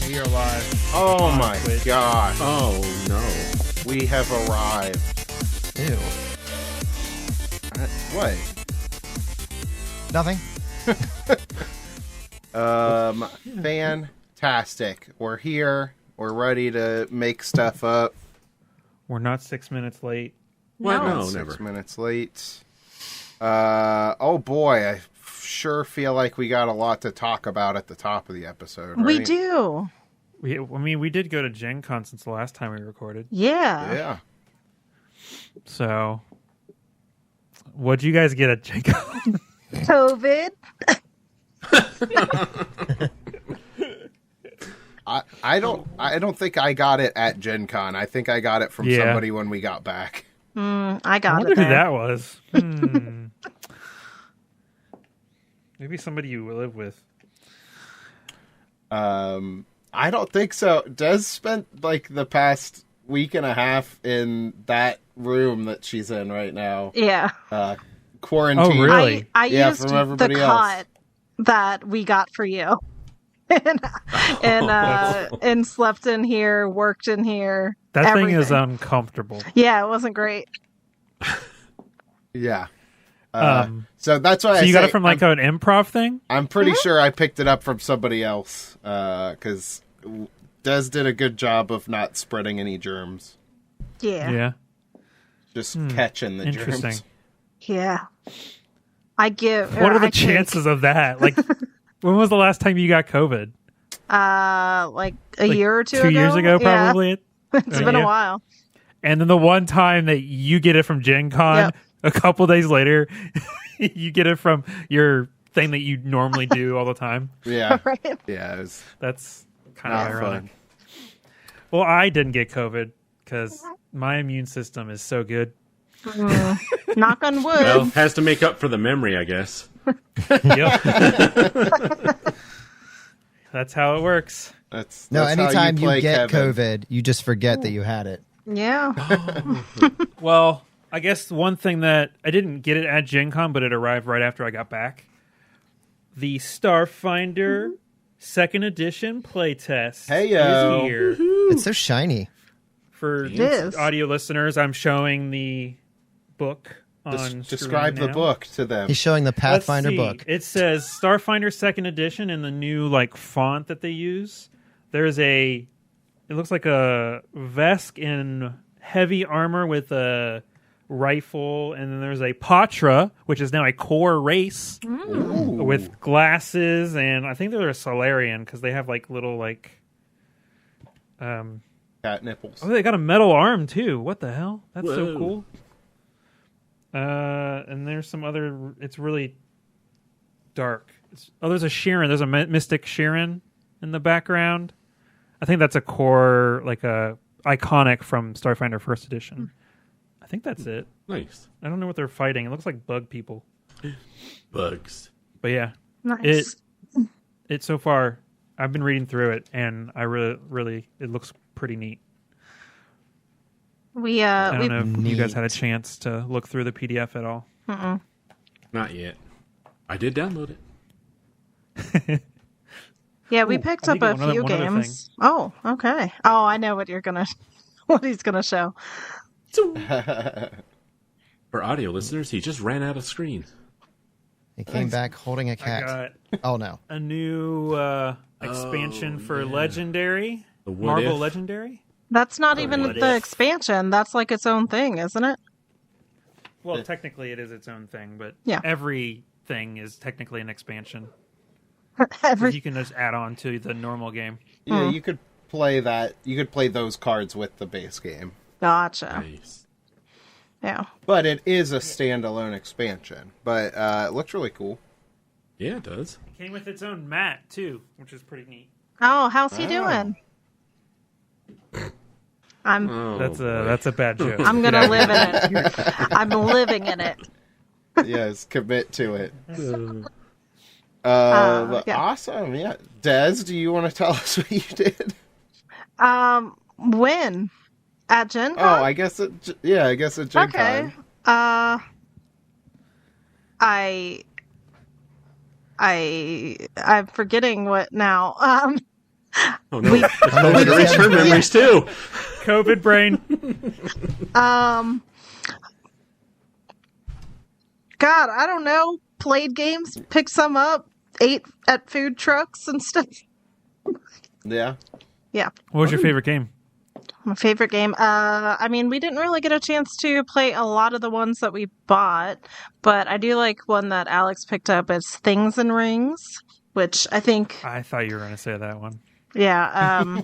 You're live. Oh my gosh. Oh no. We have arrived. Ew. What? Nothing. Fantastic. We're here. We're ready to make stuff up. We're not 6 minutes late. What? No, Six never. minutes late. Oh boy, I sure feel like we got a lot to talk about at the top of the episode. Right? We do. We did go to Gen Con since the last time we recorded. Yeah. Yeah. So, what'd you guys get at Gen Con? COVID. I don't think I got it at Gen Con. I think I got it from somebody when we got back. I I got wonder it who there. that was. Maybe somebody you live with. I don't think so. Des spent like the past week and a half in that room that she's in right now. Yeah. Quarantine. Oh, really? I Yeah, used from the everybody else. cot that we got for you. and slept in here, worked in here. That thing is everything. uncomfortable. Yeah, it wasn't great. Yeah. So that's why So you got it from like an improv thing? I'm pretty sure I picked it up from somebody else because Des did a good job of not spreading any germs, Yeah. just catching the Interesting. germs. Yeah. I give. What are the I take, chances of that? Like, when was the last time you got COVID? like a Like year or two 2 ago. years ago, Yeah. probably. It's been Yeah. a while. And then the one time that you get it from Gen Con, Yep. a couple days later, you get it from your thing that you normally do all the time. Yeah, Right? yeah, it was That's kind not of ironic. fun. Well, I didn't get COVID because my immune system is so good. Knock on wood. Well, has to make up for the memory, I guess. Yep. That's how it works. That's No, how anytime you play get Kevin. COVID, you just forget that you had it. Yeah. Well, I guess one thing that I didn't get it at Gen Con, but it arrived right after I got back. The Starfinder second edition playtest Heyo. is here. It's so shiny. For It is. audio listeners, I'm showing the book on Describe screen the now. book to them. He's showing the Let's Pathfinder see. book. It says Starfinder second edition in the new like font that they use. There's it looks like a Vesk in heavy armor with a rifle, and then there's a Patra, which is now a core race with glasses, and I think they're a Solarian because they have like little like Cat nipples. oh, they got a metal arm too. What the hell? That's so Whoa. cool. And there's some other. It's really dark. There's a Sharon. There's a Mystic Sharon in the background. I think that's a core, like a iconic from Starfinder First Edition. I think that's it. Nice. I don't know what they're fighting. It looks like bug people. Bugs. But yeah, Nice. it so far. I've been reading through it, and I really, it looks pretty neat. We I don't know if you guys Neat. had a chance to look through the PDF at all. Not yet. I did download it. Yeah, we Ooh, picked I up did a get one few other thing. games. Oh, okay. Oh, I know what you're gonna, what he's gonna show. For audio listeners, he just ran out of screen. He came back holding a I cat. got Oh, no. a new expansion for Legendary, The What Marvel If? Legendary. That's not even what the if? expansion. That's like its own thing, isn't it? Well, technically it is its own thing, but Yeah. everything is technically an expansion. Every, You can just add on to the normal game. Yeah, you could play that. You could play those cards with the base game, gotcha. Nice. Yeah. but it is a standalone expansion. But it looks really cool. Yeah, it does. It came with its own mat too, which is pretty neat. Oh, how's he Oh. doing? I'm Oh, That's boy. a bad joke. I'm gonna live in it. I'm living in it. Yes, commit to it. Yeah. Awesome. Yeah. Des, do you want to tell us what you did? When? At Gen Con? Oh, I guess at Gen Okay. Con. I'm forgetting what now. Oh no, COVID erased her memories too. COVID brain. God, I don't know. Played games, picked some up, ate at food trucks and stuff. Yeah. Yeah. What was your favorite game? My favorite game. I mean, we didn't really get a chance to play a lot of the ones that we bought, but I do like one that Alex picked up. It's Things and Rings, which I think. I thought you were going to say that one. Yeah.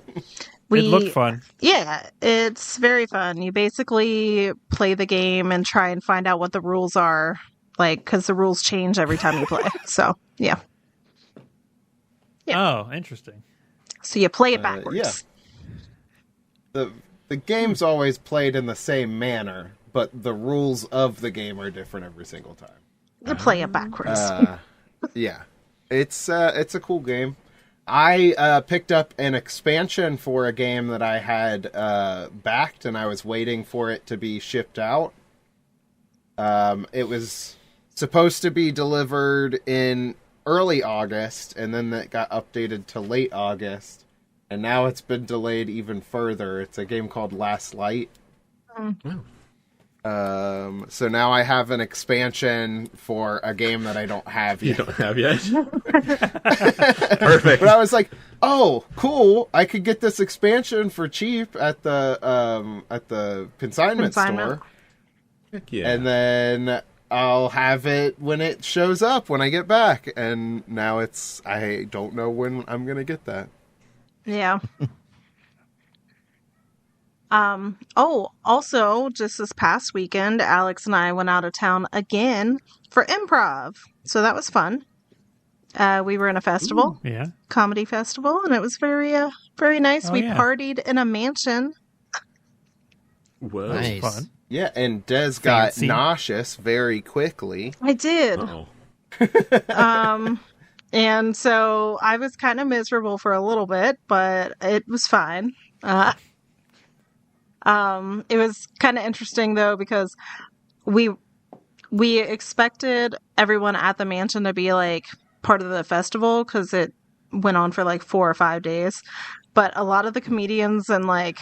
It looked fun. Yeah, it's very fun. You basically play the game and try and find out what the rules are, like, because the rules change every time you play. So, yeah. Oh, interesting. So you play it backwards. Yeah. The game's always played in the same manner, but the rules of the game are different every single time. You play it backwards. Yeah. It's a cool game. I picked up an expansion for a game that I had backed, and I was waiting for it to be shipped out. It was supposed to be delivered in early August, and then it got updated to late August, and now it's been delayed even further. It's a game called Last Light. So now I have an expansion for a game that I don't have You yet. don't have yet. Perfect. But I was like, "Oh, cool! I could get this expansion for cheap at the consignment store, Heck yeah. and then I'll have it when it shows up when I get back." And now I don't know when I'm gonna get that. Yeah. Also, just this past weekend, Alex and I went out of town again for improv. So that was fun. We were in a festival, Yeah. comedy festival, and it was very nice. Oh, we yeah. partied in a mansion. Whoa. Nice. Fun. Yeah, and Des got Fancy. nauseous very quickly. I did. Uh-oh. And so I was kind of miserable for a little bit, but it was fine. It was kind of interesting though, because we expected everyone at the mansion to be like part of the festival because it went on for like 4 or 5 days, but a lot of the comedians and like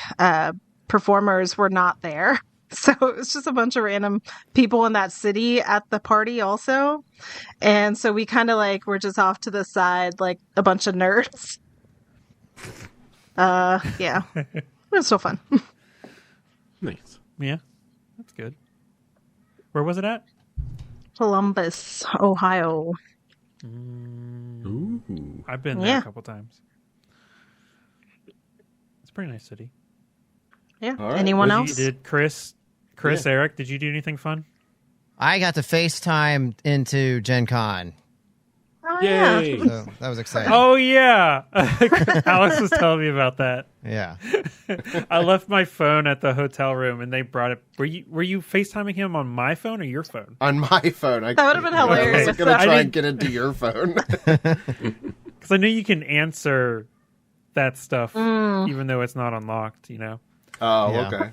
performers were not there. So it was just a bunch of random people in that city at the party also. And so we kind of like were just off to the side like a bunch of nerds. Yeah. It was still fun. Nice. Yeah. That's good. Where was it at? Columbus, Ohio. Ooh. I've been there Yeah. a couple times. It's a pretty nice city. Yeah. All right. Anyone Did else? Chris, Yeah. Eric, did you do anything fun? I got to FaceTime into Gen Con, Oh, yeah. Yay. so that was exciting. Oh, yeah. Alex was telling me about that. Yeah. I left my phone at the hotel room and they brought it. Were you FaceTiming him on my phone or your phone? On my phone, That would have been I hilarious. wasn't gonna I try didn't- and get into your phone. Because I knew you can answer that stuff even though it's not unlocked, you know? Oh, Yeah. okay.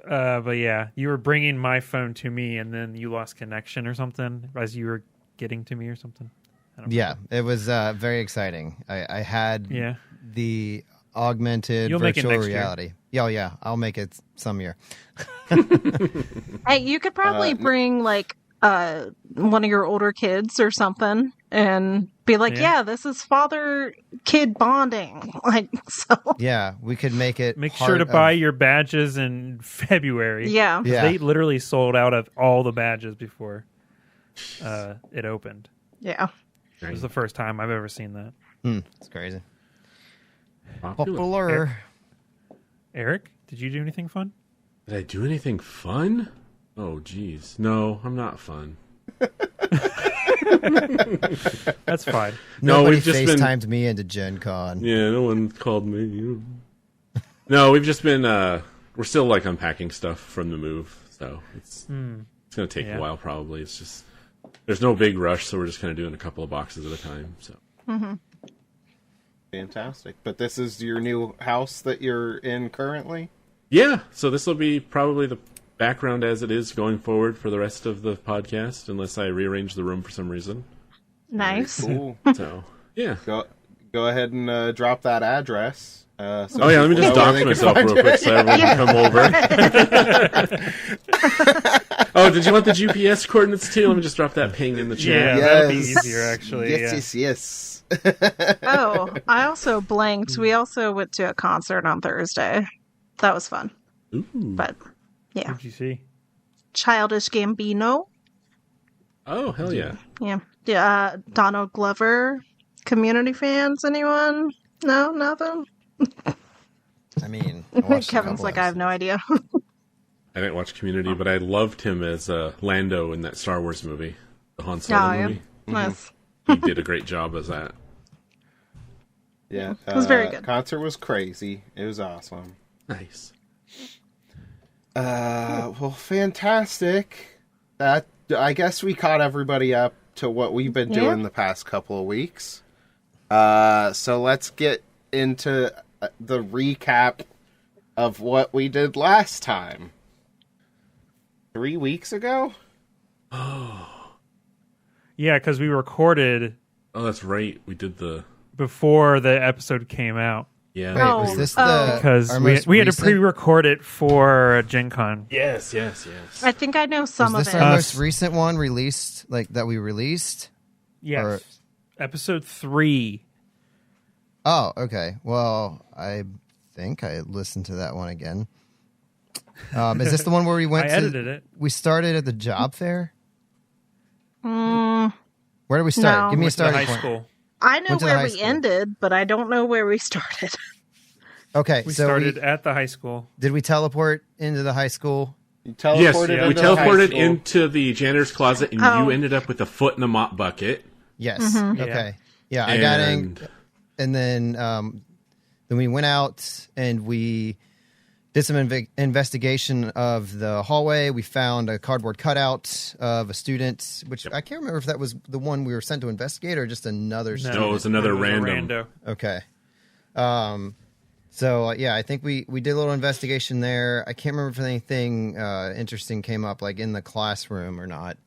But yeah, you were bringing my phone to me and then you lost connection or something as you were getting to me or something. I don't Yeah, it was very exciting. I had Yeah. the augmented You'll make it virtual next year. reality. Yeah, yeah, I'll make it some year. Hey, you could probably bring like one of your older kids or something and be like, Yeah. yeah, this is father kid bonding. Like, so Yeah, we could make it. Make sure part to of- buy your badges in February. yeah. Yeah, They literally sold out of all the badges before it opened. Yeah. It was the first time I've ever seen that. it's crazy. Popular. Popular. Eric, did you do anything fun? Did I do anything fun? Oh, geez. No, I'm not fun. That's fine. No, Nobody we've just been- FaceTimed me into Gen Con. Yeah, no one called me. No, we've just been, we're still like unpacking stuff from the move. So it's going to take Yeah. a while probably. It's just there's no big rush, so we're just kind of doing a couple of boxes at a time. So Fantastic. But this is your new house that you're in currently? yeah, so this will be probably the background as it is going forward for the rest of the podcast, unless I rearrange the room for some reason. Nice. Cool. So yeah. Go ahead and drop that address. So Oh yeah, let me just people know dox where they myself can real quick so everyone can come over. Oh, did you want the GPS coordinates too? Let me just drop that ping in the Yeah, chat. that'd be easier, actually. Yes. Oh, I also blanked. We also went to a concert on Thursday. That was fun. Ooh. But yeah, What'd you see? Childish Gambino. Oh, hell yeah. Yeah. Donald Glover. Community fans? Anyone? No, nothing. I mean, I watched a Kevin's couple like, I have no idea. I didn't watch Community, but I loved him as Lando in that Star Wars movie, the Han Solo movie. Nice. He did a great job as that. Yeah. It was very good. Concert was crazy. It was awesome. Nice. Well, fantastic. I guess we caught everybody up to what we've been doing the past couple of weeks. So let's get into the recap of what we did last time. 3 weeks ago? Yeah, because we recorded Oh, that's right. We did the... before the episode came out. Yeah. Wait, Oh. was this Because our we most had to recent- pre-record it for Gen Con. Yes. I think I know some Was of this it. our most recent one released, like that we released? Yes. Or- Episode 3. Oh, okay. Well, I think I listened to that one again. Is this the one where we went I edited it. We started at the job fair? Mm, Where did we start? No. Give me a Went to the starting high point. school. I know Went to the where high we school. ended, but I don't know where we started. Okay, We so started at the high school. did we teleport into the high school? You Yes, teleported we into the high teleported school. into the janitor's closet, and Oh. you ended up with a foot in a mop bucket. Yes. Okay. Yeah, I got in, and then we went out and we did some investigation of the hallway. We found a cardboard cutout of a student, which I can't remember if that was the one we were sent to investigate or just another student. No, it was another It was a random. rando. Okay. So yeah, I think we did a little investigation there. I can't remember if anything interesting came up, like in the classroom or not.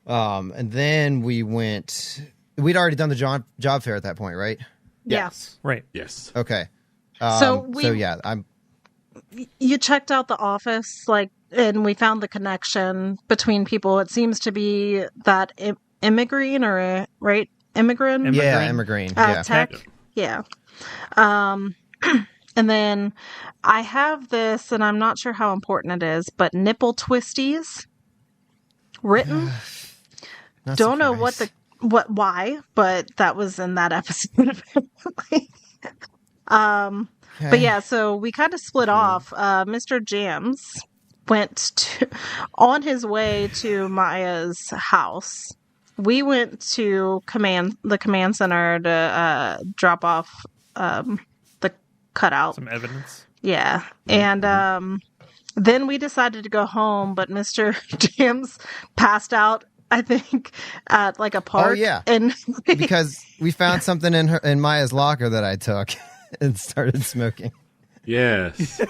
And then we went. We'd already done the job fair at that point, right? Yes. Right. Yes. Okay. So yeah, You checked out the office, and we found the connection between people. It seems to be that immigrant or right immigrant. yeah, Emma-Green. Yeah. Tech. Yeah. And then I have this, and I'm not sure how important it is, but nipple twisties written. Not Don't know surprised. why, but that was in that episode. Apparently. But yeah, so we kind of split off. Mr. Jamz went on his way to Maya's house. We went to the command center to drop off the cutout. Some evidence. Yeah. And then we decided to go home, but Mr. Jamz passed out, I think, at like a park. Oh, yeah. And Because we found something in Maya's locker that I took and started smoking. Yes. You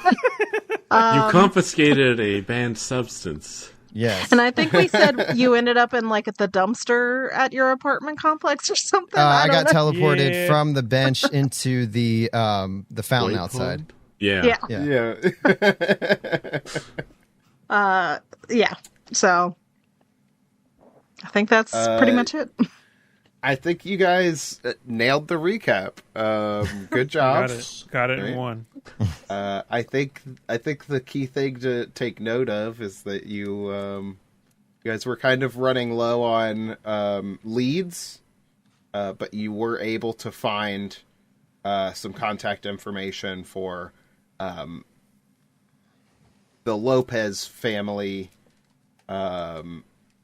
confiscated a banned substance. Yes. and I think we said you ended up in like the dumpster at your apartment complex or something. I don't got know. teleported Yeah. from the bench into the fountain Wait, outside. hold. Yeah. Yeah. Yeah. Yeah. So I think that's pretty much it. I think you guys nailed the recap. Good job. Got it Right. in one. I think the key thing to take note of is that you guys were kind of running low on leads, but you were able to find some contact information for the Lopez family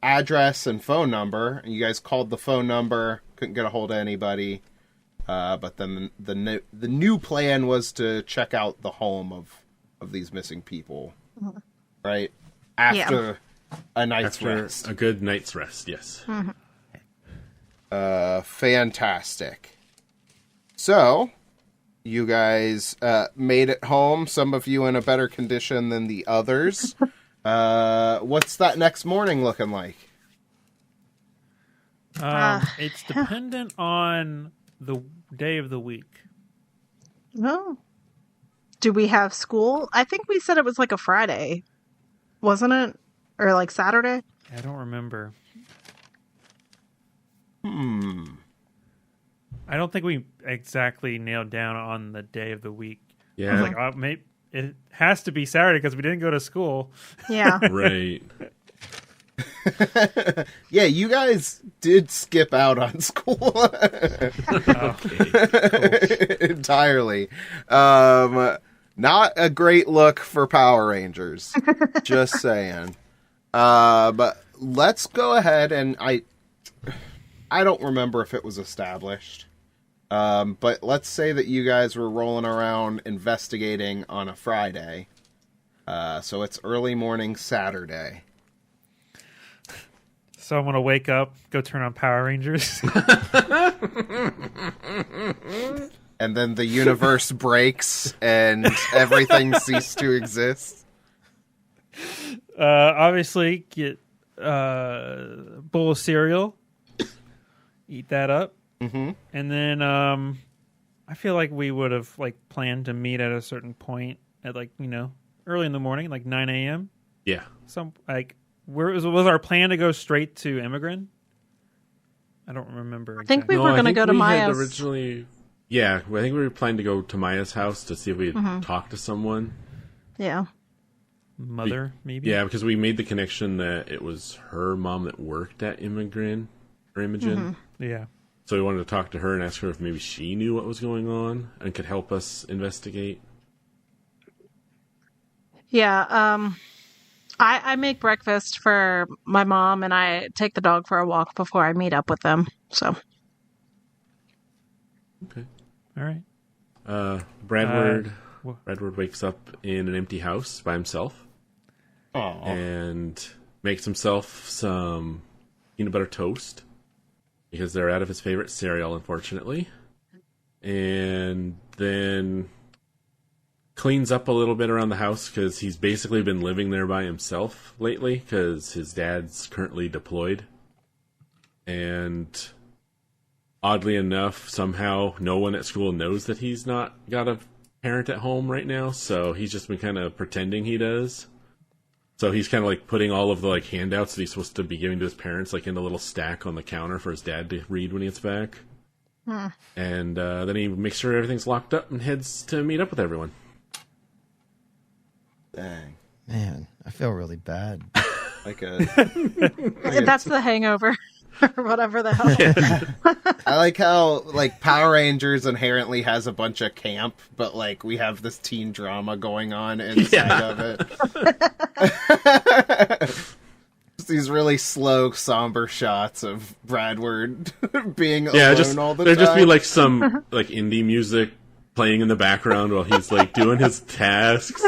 address and phone number. And you guys called the phone number, couldn't get a hold of anybody. But then the new plan was to check out the home of these missing people, right? After a night's After rest. a good night's rest, yes. Fantastic. So, you guys made it home. Some of you in a better condition than the others. What's that next morning looking like? It's dependent on the day of the week. No. Do we have school? I think we said it was like a Friday, wasn't it? Or like Saturday? I don't remember. I don't think we exactly nailed down on the day of the week. Yeah. I was like, maybe it has to be Saturday because we didn't go to school. Yeah. Right. Yeah, you guys did skip out on school. Okay, cool. Entirely. Not a great look for Power Rangers. Just saying. But let's go ahead and I don't remember if it was established. But let's say that you guys were rolling around investigating on a Friday. So it's early morning Saturday. So I'm going to wake up, go turn on Power Rangers. And then the universe breaks and everything ceases to exist. Obviously, get a bowl of cereal, eat that up. Mm-hmm. And then I feel like we would have like planned to meet at a certain point at like, early in the morning, like 9 a.m. Yeah. Where was our plan to go straight to Immigrant? I don't remember. I think we were going to go to Maya's. Originally, yeah, I think we were planning to go to Maya's house to see if we could talk to someone. Yeah. Mother, maybe? Yeah, because we made the connection that it was her mom that worked at Imogen. Yeah. So we wanted to talk to her and ask her if maybe she knew what was going on and could help us investigate. Yeah. I make breakfast for my mom and I take the dog for a walk before I meet up with them. So. Okay. All right. Bradward wakes up in an empty house by himself. Aww. And makes himself some peanut butter toast because they're out of his favorite cereal, unfortunately. And then cleans up a little bit around the house because he's basically been living there by himself lately because his dad's currently deployed. And oddly enough, somehow no one at school knows that he's not got a parent at home right now, so he's just been kind of pretending he does. So he's kind of like putting all of the like handouts that he's supposed to be giving to his parents like in a little stack on the counter for his dad to read when he gets back. And then he makes sure everything's locked up and heads to meet up with everyone. Dang. Man, I feel really bad. That's the hangover. Or whatever the hell. I like how like Power Rangers inherently has a bunch of camp, but like we have this teen drama going on inside of it. Just these really slow, somber shots of Bradward being alone all the time. There'd just be like some like indie music playing in the background while he's like doing his tasks.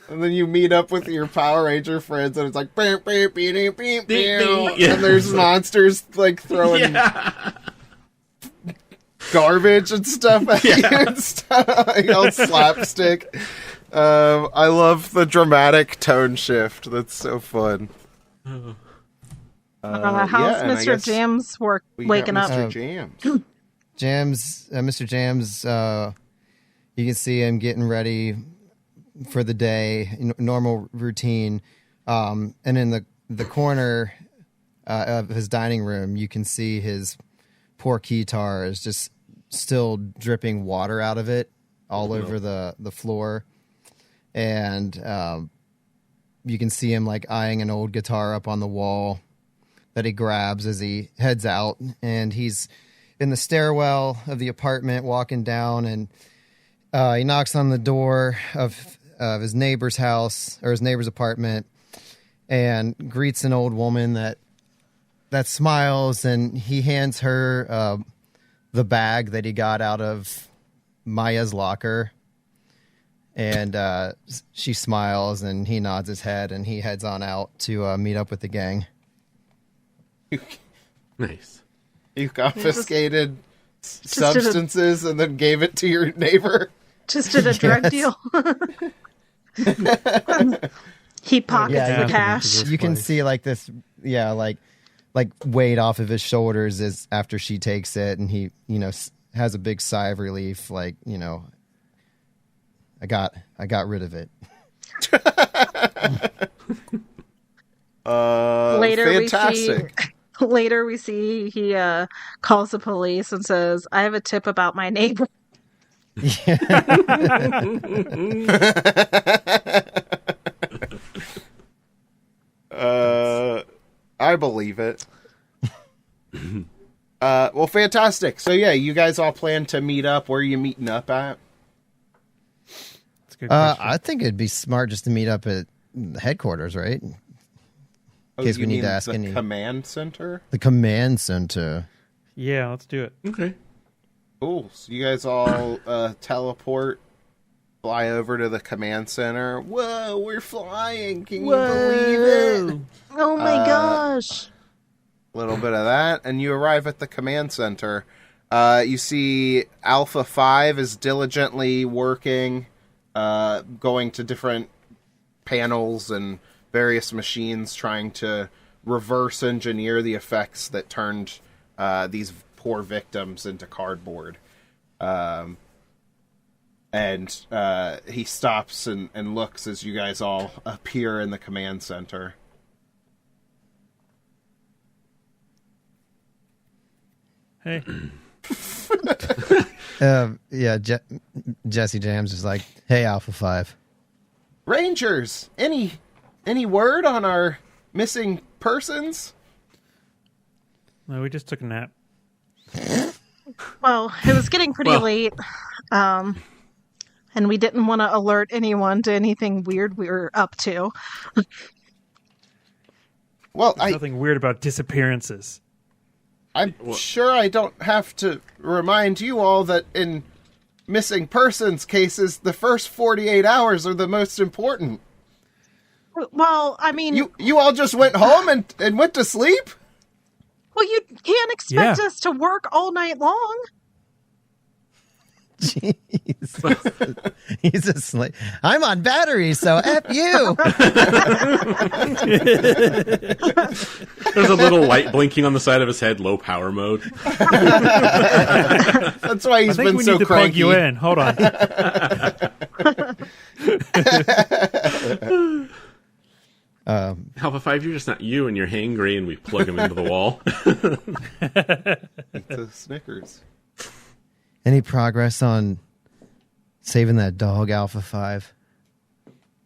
And then you meet up with your Power Ranger friends, and it's like, beep, beep, beep, beep, beep, beep. Yeah. And there's monsters like throwing garbage and stuff at you and stuff, like all slapstick. I love the dramatic tone shift. That's so fun. How's and Mr. Jamz waking up? Mr. Jamz. Mr. Jamz, you can see him getting ready for the day, normal routine. And in the corner of his dining room, you can see his poor keytar is just still dripping water out of it all over the floor. And you can see him like eyeing an old guitar up on the wall that he grabs as he heads out. And he's in the stairwell of the apartment walking down, and he knocks on the door of his neighbor's house or his neighbor's apartment and greets an old woman that smiles, and he hands her the bag that he got out of Maya's locker. And she smiles, and he nods his head, and he heads on out to meet up with the gang. Nice. You confiscated substances and then gave it to your neighbor? Just did a drug deal. He pockets the cash. You can see like this, like weight off of his shoulders as after she takes it, and he, has a big sigh of relief, like, I got rid of it. Fantastic. Later we see he calls the police and says, "I have a tip about my neighbor." I believe it. Well, fantastic. So yeah, you guys all plan to meet up. Where are you meeting up at? That's a good question. I think it'd be smart just to meet up at headquarters, right? In case we need to ask the command center. The command center. Yeah, let's do it. Okay. Cool. So you guys all teleport, fly over to the command center. Whoa, we're flying! Can you believe it? Oh my gosh! A little bit of that, and you arrive at the command center. You see Alpha 5 is diligently working, going to different panels and various machines, trying to reverse engineer the effects that turned these poor victims into cardboard. And he stops and looks as you guys all appear in the command center. Hey. Jesse Jamz is like, "Hey, Alpha 5. Rangers, any word on our missing persons?" No, we just took a nap. Well, it was getting pretty late, and we didn't want to alert anyone to anything weird we were up to. Well, There's nothing weird about disappearances. I'm sure I don't have to remind you all that in missing persons cases, the first 48 hours are the most important. Well, I mean... You all just went home and went to sleep? Well, you can't expect us to work all night long. Jeez. He's asleep. I'm on battery, so F you. There's a little light blinking on the side of his head, low power mode. That's why he's been so cranky. Plug you in. Hold on. Alpha 5, you're just not you, and you're hangry, and we plug him into the wall. Eat the Snickers. Any progress on saving that dog, Alpha 5?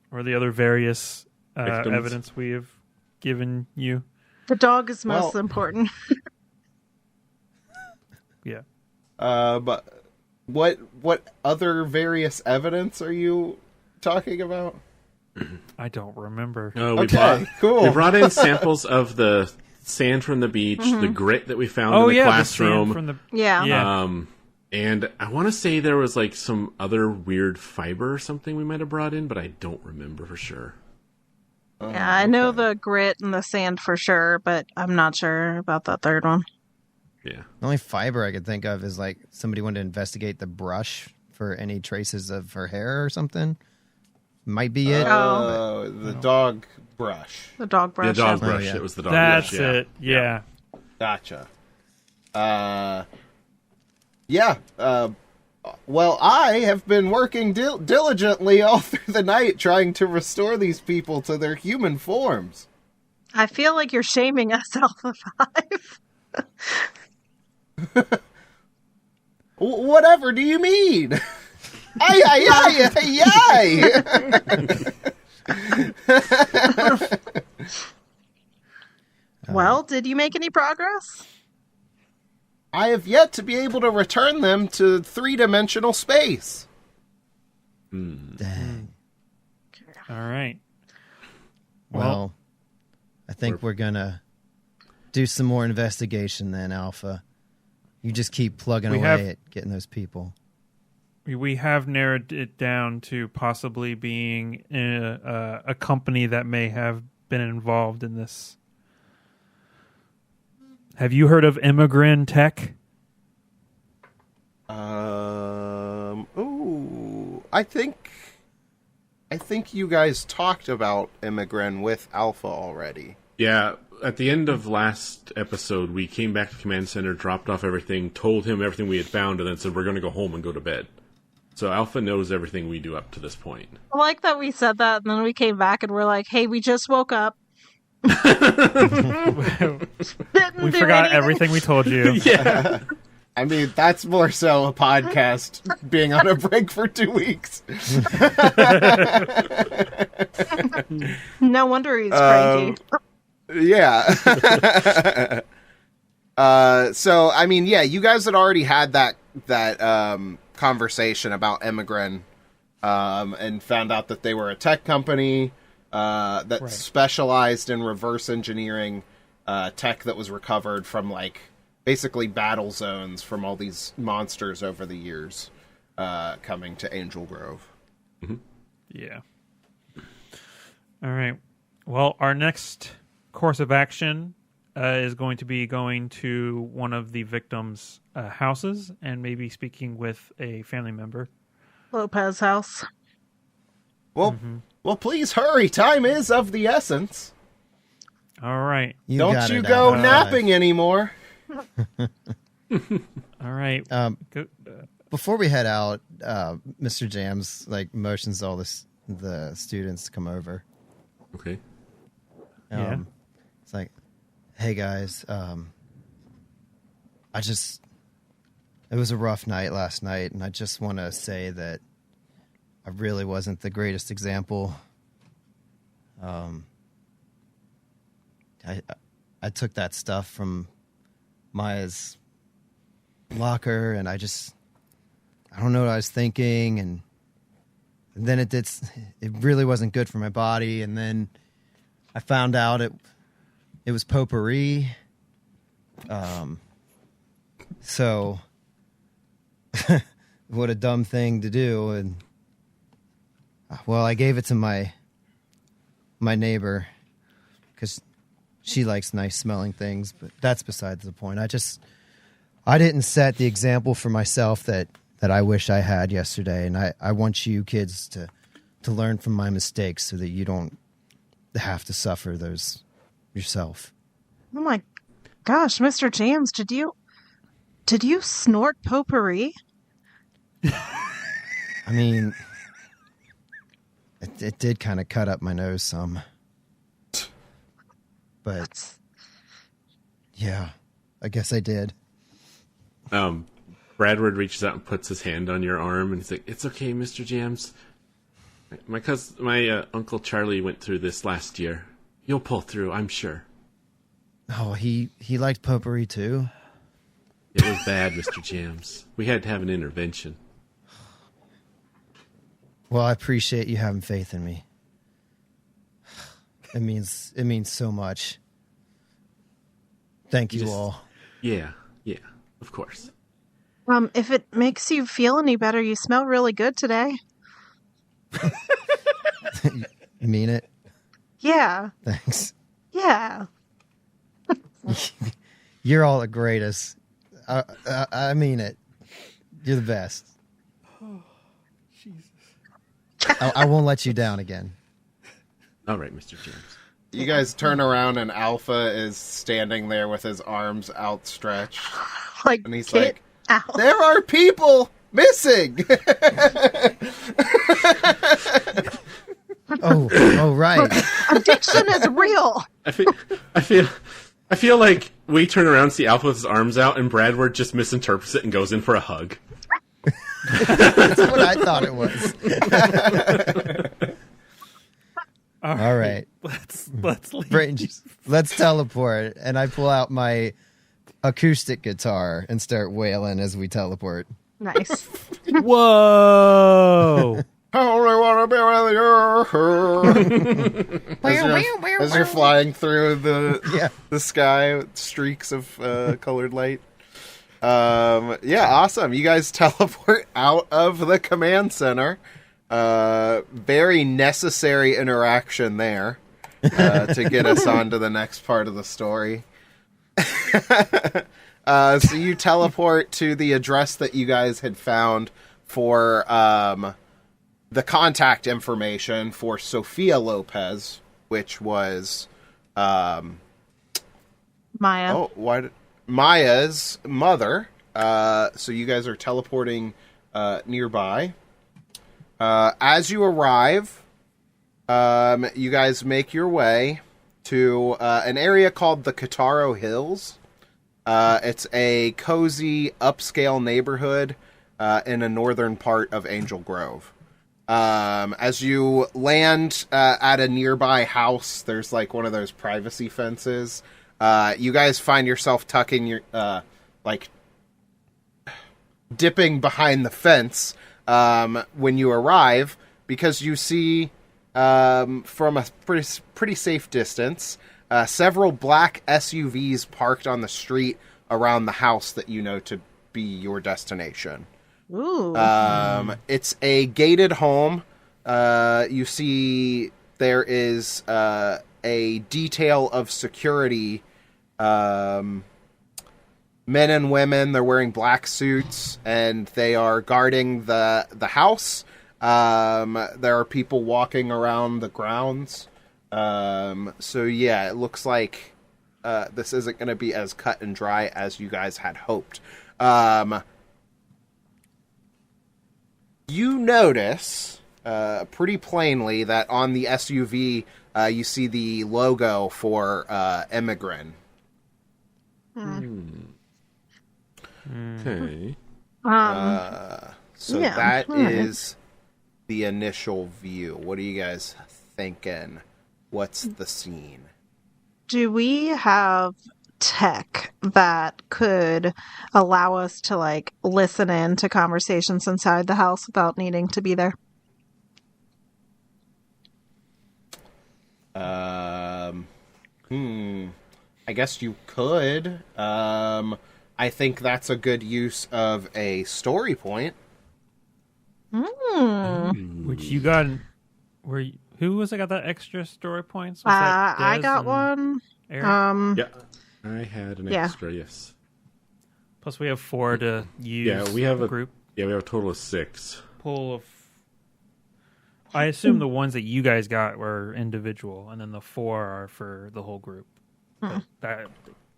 Or the other various Victims. evidence we have given you. The dog is most important. Yeah. But what other various evidence are you talking about? I don't remember. Cool. We brought in samples of the sand from the beach, the grit that we found in the classroom. The sand from the... Yeah. And I want to say there was like some other weird fiber or something we might have brought in, but I don't remember for sure. Yeah, I know the grit and the sand for sure, but I'm not sure about the third one. Yeah. The only fiber I could think of is like somebody wanted to investigate the brush for any traces of her hair or something. Might be it. The dog brush. The dog brush. The dog yeah. brush. yeah. It was the dog That's brush. Yeah. it. Yeah. Gotcha. Well, I have been working diligently all through the night trying to restore these people to their human forms. I feel like you're shaming us, Alpha 5. Whatever do you mean? Ay, ay, ay, ay, ay. Well, did you make any progress? I have yet to be able to return them to three-dimensional space. Dang. All right. Well, I think we're going to do some more investigation then, Alpha. You just keep plugging away at getting those people. We have narrowed it down to possibly being a company that may have been involved in this. Have you heard of Immigrant Tech? I think you guys talked about Immigrant with Alpha already. Yeah, at the end of last episode, we came back to Command Center, dropped off everything, told him everything we had found, and then said we're going to go home and go to bed. So Alpha knows everything we do up to this point. I like that we said that, and then we came back and we're like, hey, we just woke up. We forgot everything we told you. Yeah. I mean, that's more so a podcast being on a break for 2 weeks. No wonder he's cranky. Yeah. So, I mean, yeah, you guys had already had that conversation about Immigrant, and found out that they were a tech company that specialized in reverse engineering tech that was recovered from, like, basically battle zones from all these monsters over the years coming to Angel Grove. Mm-hmm. Yeah. All right. Well, our next course of action is going to be going to one of the victims' houses and maybe speaking with a family member. Lopez house. Well, well, please hurry. Time is of the essence. All right. Don't you go napping anymore. All right. Before we head out, Mr. Jamz motions all the students to come over. Okay. Yeah. It's like, hey guys, it was a rough night last night, and I just want to say that I really wasn't the greatest example. I took that stuff from Maya's locker, and I don't know what I was thinking, and then it really wasn't good for my body, and then I found out it was potpourri. So what a dumb thing to do, and well, I gave it to my neighbor because she likes nice smelling things, but that's besides the point. I didn't set the example for myself that I wish I had yesterday, and I want you kids to learn from my mistakes so that you don't have to suffer those yourself. Oh my gosh, Mr. Jamz, did you snort potpourri? I mean, it did kind of cut up my nose some. But yeah, I guess I did. Bradward reaches out and puts his hand on your arm, and he's like, "It's okay, Mr. Jamz. My Uncle Charlie went through this last year. You'll pull through, I'm sure." Oh, he liked potpourri too? It was bad, Mr. Jamz. We had to have an intervention. Well, I appreciate you having faith in me. It means so much. Thank you all. Yeah, of course. If it makes you feel any better, you smell really good today. You mean it? Yeah. Thanks. Yeah. You're all the greatest. I mean it. You're the best. Oh, Jesus. I won't let you down again. All right, Mr. Jamz. You guys turn around and Alpha is standing there with his arms outstretched. And he's like, out. There are people missing! Oh, right. Addiction is real. I feel like we turn around, see Alpha with his arms out, and Bradward just misinterprets it and goes in for a hug. That's what I thought it was. All right. Let's leave. Brayden, let's teleport. And I pull out my acoustic guitar and start wailing as we teleport. Nice. Whoa. I only want to be with you. As you're flying through the sky with streaks of colored light. Yeah, awesome. You guys teleport out of the command center. Very necessary interaction there to get us on to the next part of the story. So you teleport to the address that you guys had found for the contact information for Sophia Lopez, which was Maya. Oh, Maya's mother. So you guys are teleporting nearby. As you arrive, you guys make your way to an area called the Kataro Hills. It's a cozy, upscale neighborhood in a northern part of Angel Grove. As you land at a nearby house, there's like one of those privacy fences. You guys find yourself tucking your, dipping behind the fence when you arrive, because you see from a pretty safe distance several black SUVs parked on the street around the house that you know to be your destination. Ooh. It's a gated home. You see there is a detail of security, men and women. They're wearing black suits, and they are guarding the house. There are people walking around the grounds. So yeah, it looks like this isn't going to be as cut and dry as you guys had hoped. You notice pretty plainly that on the SUV you see the logo for Emigrin. Okay. So Yeah, that all right. is the initial view. What are you guys thinking? What's the scene? Do we have tech that could allow us to like listen in to conversations inside the house without needing to be there? I guess you could. I think that's a good use of a story point. Which you got? Who was it got that extra story points? Was that I Des got and one. Eric? Yeah, I had an Yeah. extra. Yes. Plus we have 4 to use. Yeah, we have a group Yeah, we have a total of 6. pool of. I assume the ones that you guys got were individual, and then the 4 are for the whole group. But that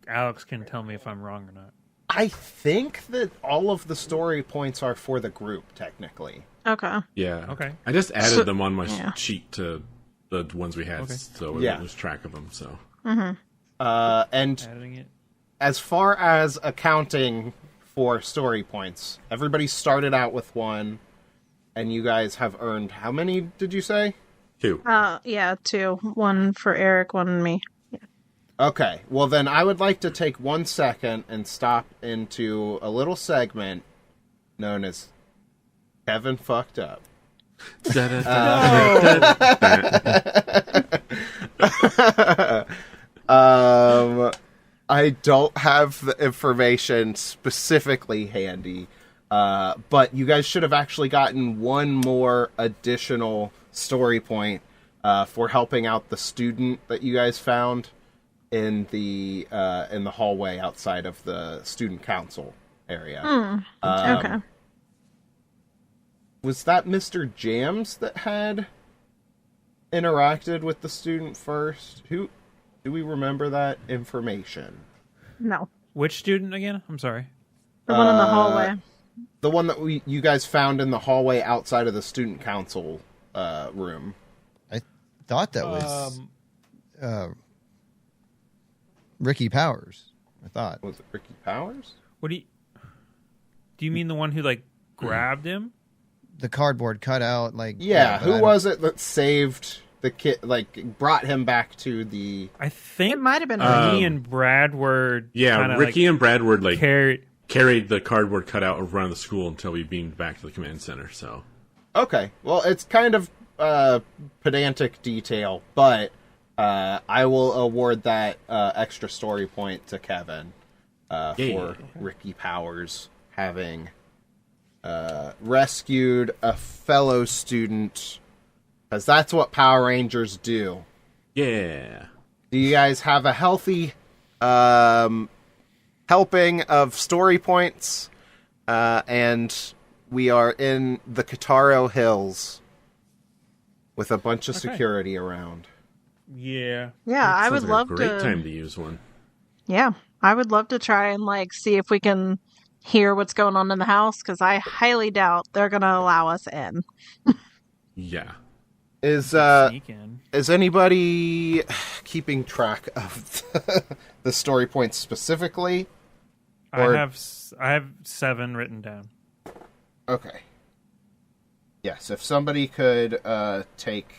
Alex can tell me if I'm wrong or not. I think that all of the story points are for the group, technically. Okay. Yeah. Okay. I just added them on my Yeah. sheet to the ones we had, Okay. so we Yeah. lose track of them. So. And Adding it. as far as accounting for story points, everybody started out with 1, and you guys have earned how many, did you say? 2. Yeah, 2. 1 for Eric, 1 me. Okay, well then I would like to take 1 second and stop into a little segment known as Kevin Fucked Up. I don't have the information specifically handy, but you guys should have actually gotten 1 more additional story point for helping out the student that you guys found in the hallway outside of the student council area. Okay. Was that Mr. Jamz that had interacted with the student first? Who do we remember that information? No. Which student again? I'm sorry. The one in the hallway. The one that you guys found in the hallway outside of the student council room. I thought that was Ricky Powers. I thought. Was it Ricky Powers? What do you mean the one who like grabbed him? The cardboard cutout, like Yeah, but who I was it that saved the kid, like brought him back to the... I think It might have been Ricky and Brad were Yeah, kinda, Ricky and Brad were like carried. the cardboard cutout around the school until we beamed back to the command center. So. Okay, well, it's kind of pedantic detail, but I will award that extra story point to Kevin. for Ricky Powers having rescued a fellow student, because that's what Power Rangers do. Yeah. Do you guys have a healthy helping of story points? And we are in the Kataro Hills with a bunch of security around. Yeah. Yeah, I would Sounds love like a great to. time to use one. Yeah, I would love to try and see if we can hear what's going on in the house, because I highly doubt they're going to allow us in. Yeah. Is Sneak in. anybody keeping track of the story points specifically? Or... I have 7 written down. Okay. Yes, if somebody could take...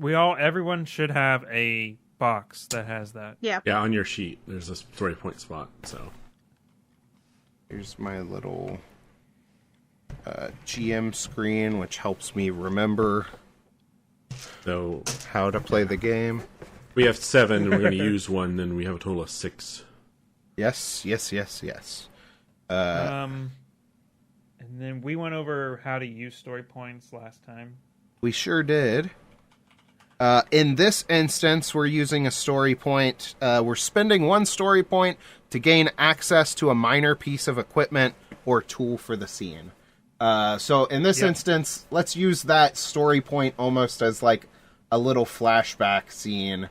Everyone should have a box that has that. Yeah. Yeah, on your sheet, there's a story point spot, so... Here's my little GM screen, which helps me remember So how to play the game. we have 7, and we're going to use 1, then we have a total of 6. Yes. And then we went over how to use story points last time. We sure did. In this instance, we're using a story point. We're spending 1 story point to gain access to a minor piece of equipment or tool for the scene. So in this instance, let's use that story point almost as like a little flashback scene.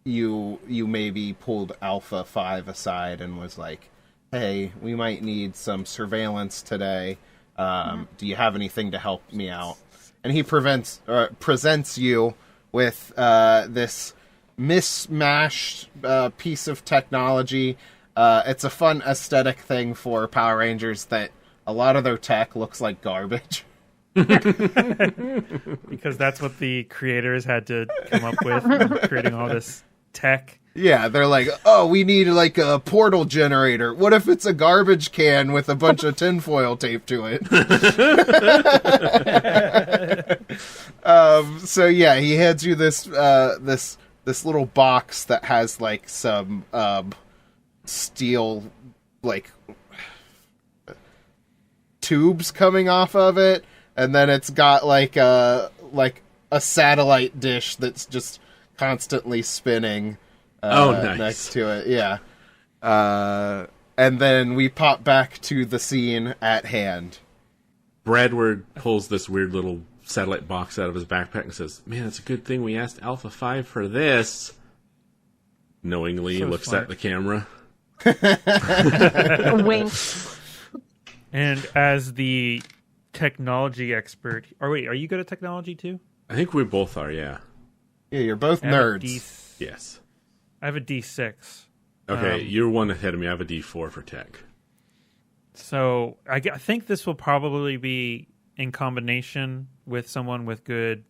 You maybe pulled Alpha 5 aside and was like, hey, we might need some surveillance today. Do you have anything to help me out? And he presents you with this mismatched piece of technology. It's a fun aesthetic thing for Power Rangers that a lot of their tech looks like garbage. Because that's what the creators had to come up with when creating all this tech. Yeah, they're like, oh, we need like a portal generator. What if it's a garbage can with a bunch of tinfoil taped to it? So yeah, he hands you this this little box that has like some steel like tubes coming off of it, and then it's got like a satellite dish that's just constantly spinning. Nice. Next to it, yeah. And then we pop back to the scene at hand. Bradward pulls this weird little satellite box out of his backpack and says, man, it's a good thing we asked Alpha 5 for this. Knowingly So looks smart. at the camera. Winks. And as the technology expert... are you good at technology too? I think we both are, yeah. Yeah, you're both I have a nerds. Yes. I have a D6. Okay, you're one ahead of me. I have a D4 for tech. So I think this will probably be in combination with someone with good...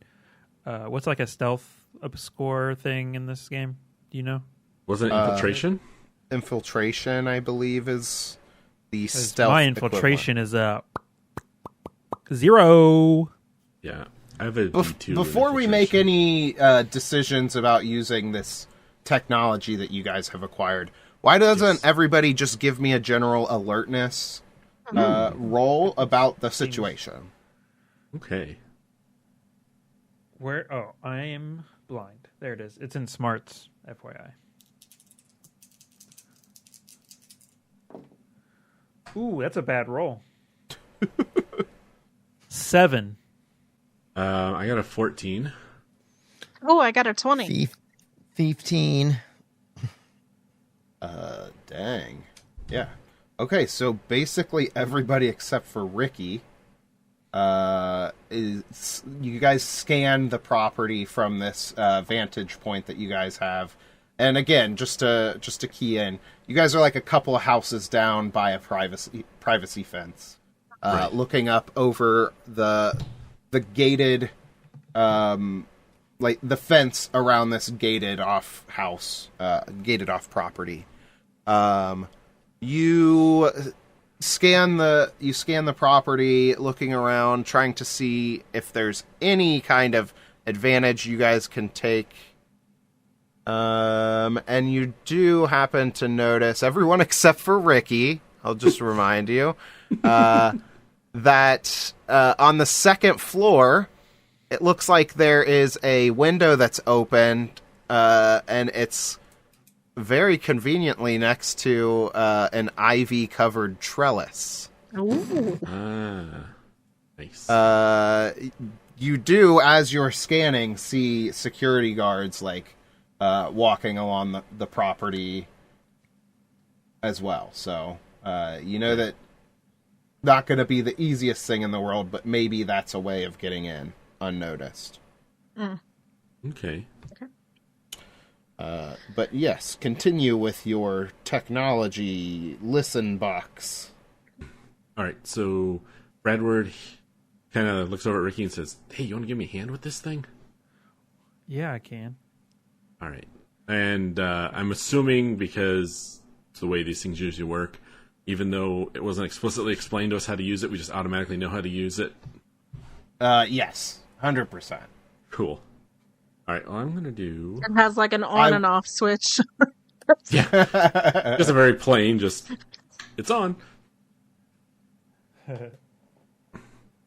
what's like a stealth score thing in this game? Do you know? Wasn't it infiltration? Infiltration, I believe, is the stealth. My infiltration is 0. Yeah. I have a D2. Before we make infiltration. any decisions about using this technology that you guys have acquired, why doesn't everybody just give me a general alertness roll about the situation? Okay. Where? Oh, I am blind. There it is. It's in smarts, FYI. Ooh, that's a bad roll. 7. I got a 14. Oh, I got a 20. 15. Dang. Yeah. Okay, so basically everybody except for Ricky is you guys scan the property from this vantage point that you guys have. And again, just to key in, you guys are like a couple of houses down by a privacy fence. Right. Looking up over the gated like the fence around this gated off house, gated off property. You scan the property, looking around, trying to see if there's any kind of advantage you guys can take. And you do happen to notice, everyone except for Ricky, I'll just remind you, that on the second floor, it looks like there is a window that's opened, and it's very conveniently next to an ivy-covered trellis. Ooh. Nice. You do, as you're scanning, see security guards, like, walking along the property as well. So, you know that not going to be the easiest thing in the world, but maybe that's a way of getting in unnoticed. Okay. But yes, continue with your technology listen box. All right, so Bradward kind of looks over at Ricky and says, "Hey, you want to give me a hand with this thing?" Yeah, I can. All right. And I'm assuming, because it's the way these things usually work, even though it wasn't explicitly explained to us how to use it, we just automatically know how to use it. Yes, 100%. Cool. All right, well, I'm going to do... It has like an on and off switch. Yeah. Just a very plain, it's on.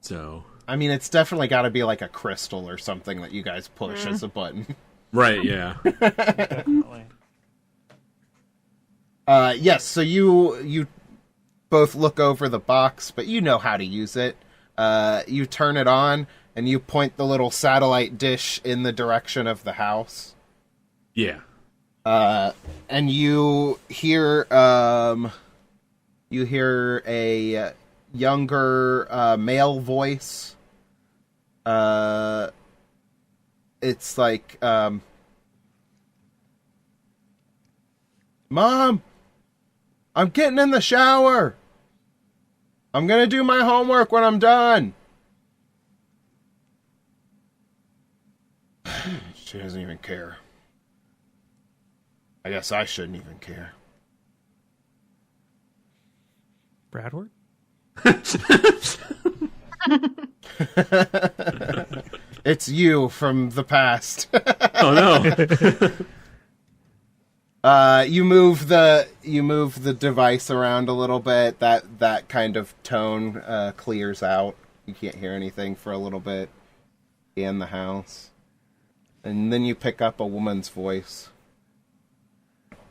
So... I mean, it's definitely got to be like a crystal or something that you guys push as a button. Right, yeah. Definitely. Yes, so you both look over the box, but you know how to use it. You turn it on, and you point the little satellite dish in the direction of the house. Yeah. And you hear a younger male voice. It's like, Mom, I'm getting in the shower. I'm gonna do my homework when I'm done. She doesn't even care. I guess I shouldn't even care. Bradward? It's you from the past. Oh, no. You move the device around a little bit. That kind of tone clears out. You can't hear anything for a little bit in the house, and then you pick up a woman's voice.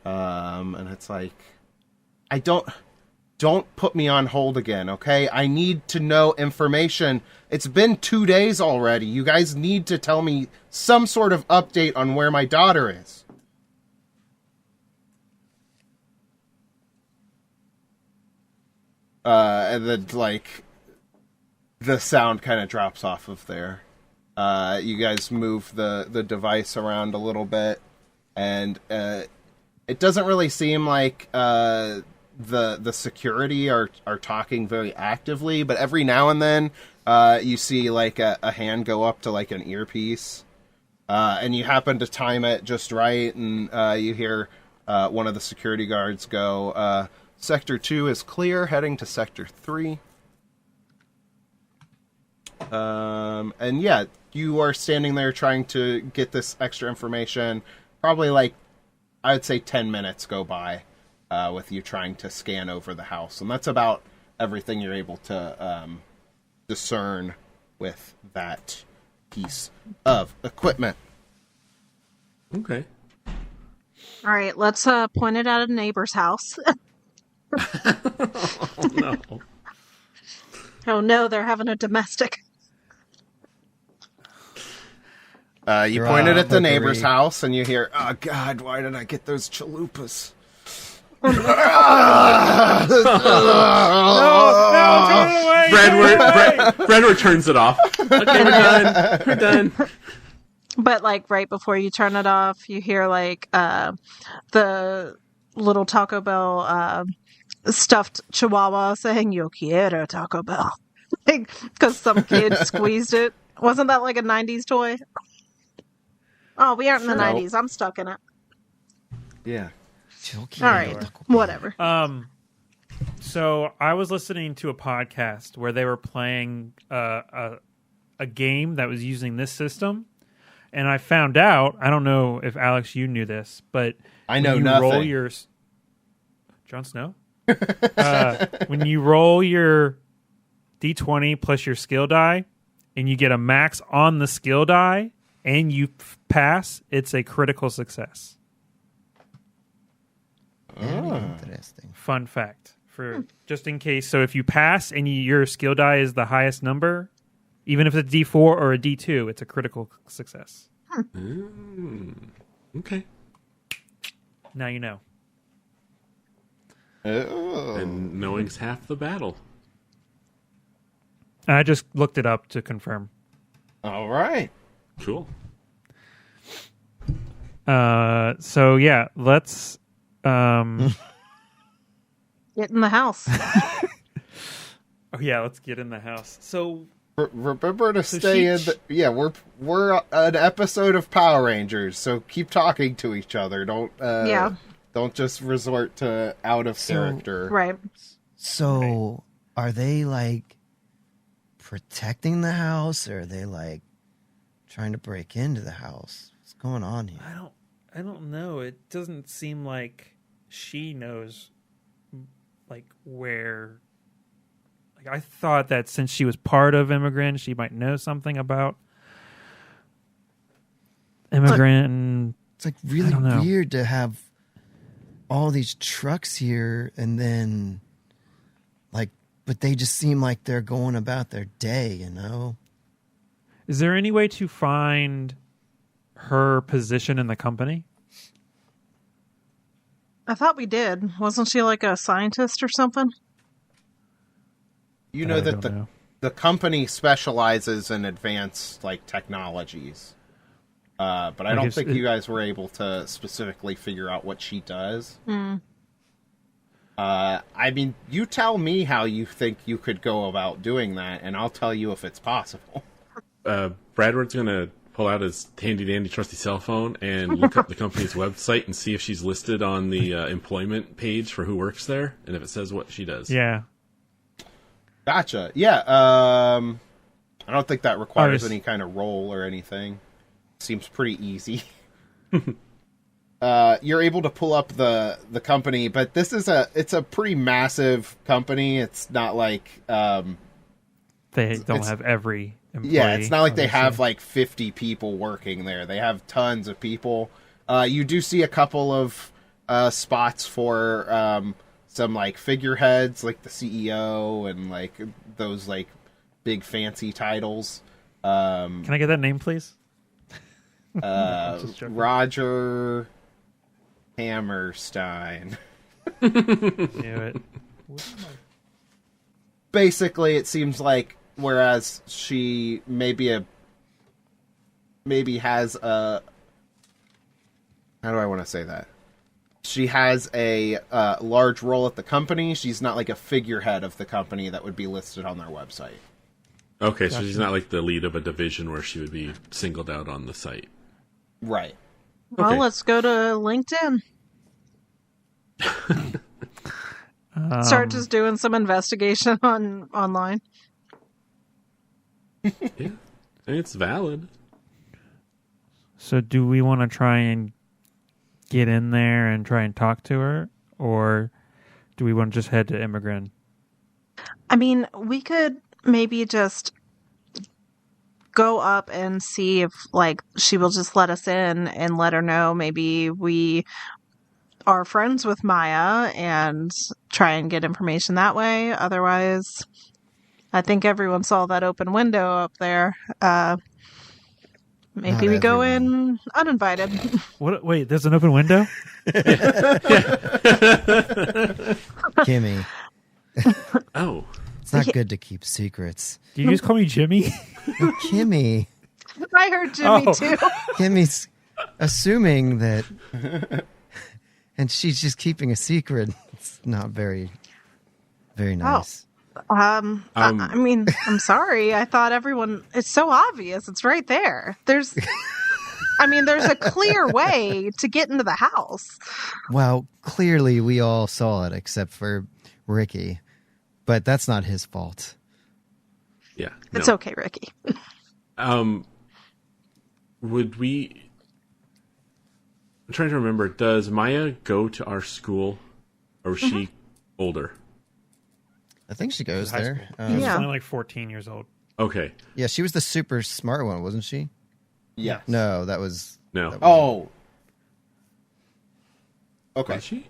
And it's like, don't put me on hold again, okay? I need to know information. It's been 2 days already. You guys need to tell me some sort of update on where my daughter is. And then, like, the sound kind of drops off of there. You guys move the device around a little bit, and it doesn't really seem like the security are talking very actively, but every now and then you see like a hand go up to like an earpiece, and you happen to time it just right, and you hear one of the security guards go, Sector 2 is clear, heading to Sector 3. And yeah, you are standing there trying to get this extra information. Probably like, I would say 10 minutes go by with you trying to scan over the house. And that's about everything you're able to discern with that piece of equipment. Okay. All right, let's point it at a neighbor's house. Oh, no. Oh no, they're having a domestic. You point it at the neighbor's house, and you hear, "Oh God, why did I get those chalupas?" No, turn it away! Bradward turns it off. Okay, we're done. But like right before you turn it off, you hear like the little Taco Bell stuffed chihuahua saying "Yo quiero Taco Bell," because some kid squeezed it. Wasn't that like a 90s toy? Oh, we aren't in the 90s. I'm stuck in it. Yeah. All right, whatever. So I was listening to a podcast where they were playing a game that was using this system, And I found out, I don't know if Alex, you knew this, but I know when you nothing. roll your Jon Snow? When you roll your D20 plus your skill die, and you get a max on the skill die, and you pass, it's a critical success. Interesting. Fun fact for just in case. So if you pass and your skill die is the highest number, even if it's a D4 or a D2, it's a critical success. Okay. Now you know. Oh. And knowing's half the battle. I just looked it up to confirm. All right. Cool. So yeah, let's Get in the house. oh yeah, let's get in the house. So Remember to stay in the... Yeah, we're an episode of Power Rangers, so keep talking to each other. Don't don't just resort to out of character. Right. So, are they like protecting the house, or are they like trying to break into the house? What's going on here? I don't know. It doesn't seem like she knows like where. Like I thought that since she was part of Immigrant, she might know something about Immigrant. It's like really weird to have all these trucks here, and then like, but they just seem like they're going about their day, you know? Is there any way to find her position in the company? I thought we did. Wasn't she like a scientist or something? You know that know. the company specializes in advanced like technologies. But I don't think you guys were able to specifically figure out what she does. I mean, you tell me how you think you could go about doing that, and I'll tell you if it's possible. Bradward's going to pull out his handy-dandy trusty cell phone and look up the company's website and see if she's listed on the employment page for who works there, and if it says what she does. Yeah. Gotcha. Yeah, I don't think that requires Ours. any kind of roll or anything. Seems pretty easy. You're able to pull up the company, but this is it's a pretty massive company. It's not like They don't have every employee. yeah, it's not like they obviously. have like 50 people working there. They have tons of people. You do see a couple of spots for some like figureheads, like the CEO and like those like big fancy titles. Can I get that name, please? Roger Hammerstein. Knew it. Basically, it seems like whereas she maybe has a, how do I want to say that? She has a large role at the company. She's not like a figurehead of the company that would be listed on their website. Okay, so she's not like the lead of a division where she would be singled out on the site. Right. Well, Okay. let's go to LinkedIn. Start just doing some investigation online. Yeah, and it's valid. So do we want to try and get in there and try and talk to her? Or do we want to just head to Immigrant? I mean, we could maybe just go up and see if, like, she will just let us in and let her know maybe we are friends with Maya and try and get information that way. Otherwise, I think everyone saw that open window up there. Maybe Not we go everyone. in uninvited. What? Wait, there's an open window? Kimmy, Oh, it's not good to keep secrets. Do you just call me Jimmy? No, Kimmy. I heard Jimmy Oh. too. Kimmy's assuming that, and she's just keeping a secret. It's not very, very nice. I mean, I'm sorry. I thought everyone. It's so obvious. It's right there. There's a clear way to get into the house. Well, clearly we all saw it except for Ricky, but that's not his fault. yeah. It's no. okay, Ricky. would we... I'm trying to remember, does Maya go to our school, or is she older? I think she goes High there. school. She's Yeah. only like 14 years old. Okay. Yeah, she was the super smart one, wasn't she? Yes. No, that was... No. that was- Oh. Okay. Was she?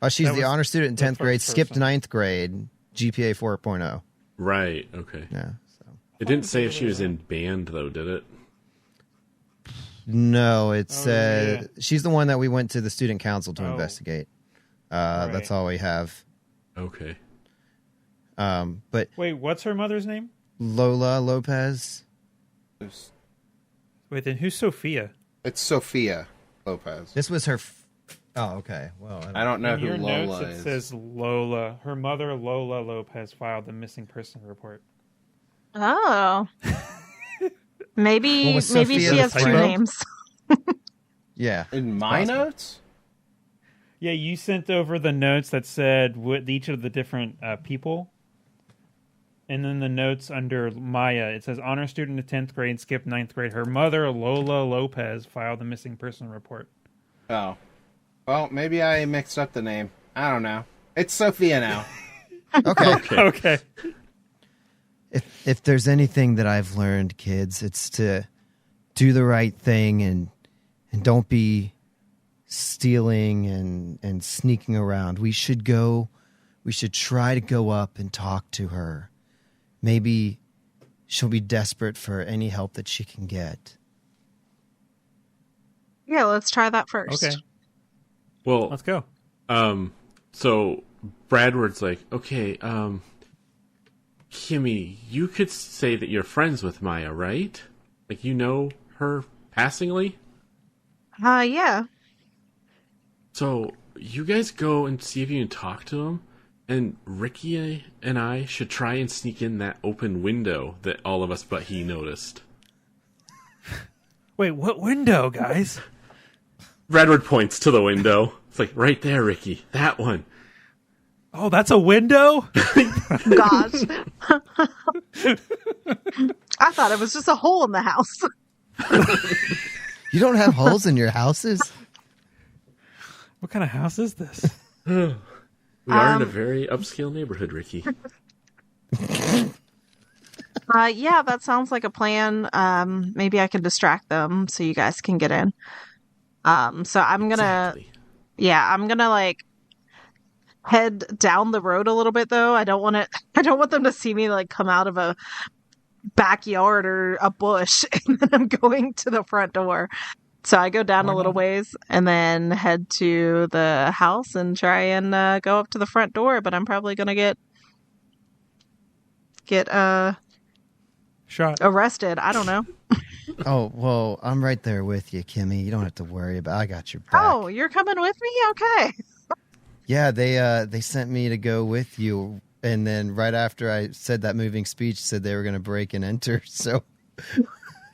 Oh, she's That the was honor student in the 10th grade, first skipped person. 9th grade, GPA 4.0. Right, okay. Yeah. So. It didn't say if she was in band, though, did it? No, it said yeah. she's the one that we went to the student council to Oh. investigate. Right. That's all we have. Okay. But Wait, what's her mother's name? Lola Lopez. Wait, then who's Sophia? It's Sophia Lopez. This was her. Oh, okay. Well, I don't know In who your Lola notes, it is. says Lola. Her mother, Lola Lopez, filed the missing person report. Oh. Maybe Well, was maybe Sophia she the has two typo? names. Yeah. In my Possible. notes? Yeah, you sent over the notes that said what each of the different people. And then the notes under Maya, it says honor student in 10th grade, skipped 9th grade. Her mother, Lola Lopez, filed the missing person report. Oh. Well, maybe I mixed up the name. I don't know. It's Sophia now. Okay. Okay. If there's anything that I've learned, kids, it's to do the right thing and don't be stealing and sneaking around. We should try to go up and talk to her. Maybe she'll be desperate for any help that she can get. Yeah, let's try that first. Okay. Well, Let's go. so Bradward's like, okay, Kimmy, you could say that you're friends with Maya, right? Like, you know her passingly? Yeah. So, you guys go and see if you can talk to him, and Ricky and I should try and sneak in that open window that all of us but he noticed. Wait, what window, guys? Bradward points to the window. It's like, right there, Ricky. That one. Oh, that's a window? Gosh. I thought it was just a hole in the house. You don't have holes in your houses? What kind of house is this? We are in a very upscale neighborhood, Ricky. Yeah, that sounds like a plan. Maybe I can distract them so you guys can get in. So I'm gonna, I'm gonna like head down the road a little bit though. I don't want them to see me like come out of a backyard or a bush and then I'm going to the front door. So I go down a little ways and then head to the house and try and go up to the front door, but I'm probably gonna get Shot. arrested. I don't know. Oh, well, I'm right there with you, Kimmy. You don't have to worry about I got your back. Oh, you're coming with me? Okay. Yeah, they sent me to go with you, and then right after I said that moving speech, said they were going to break and enter. So,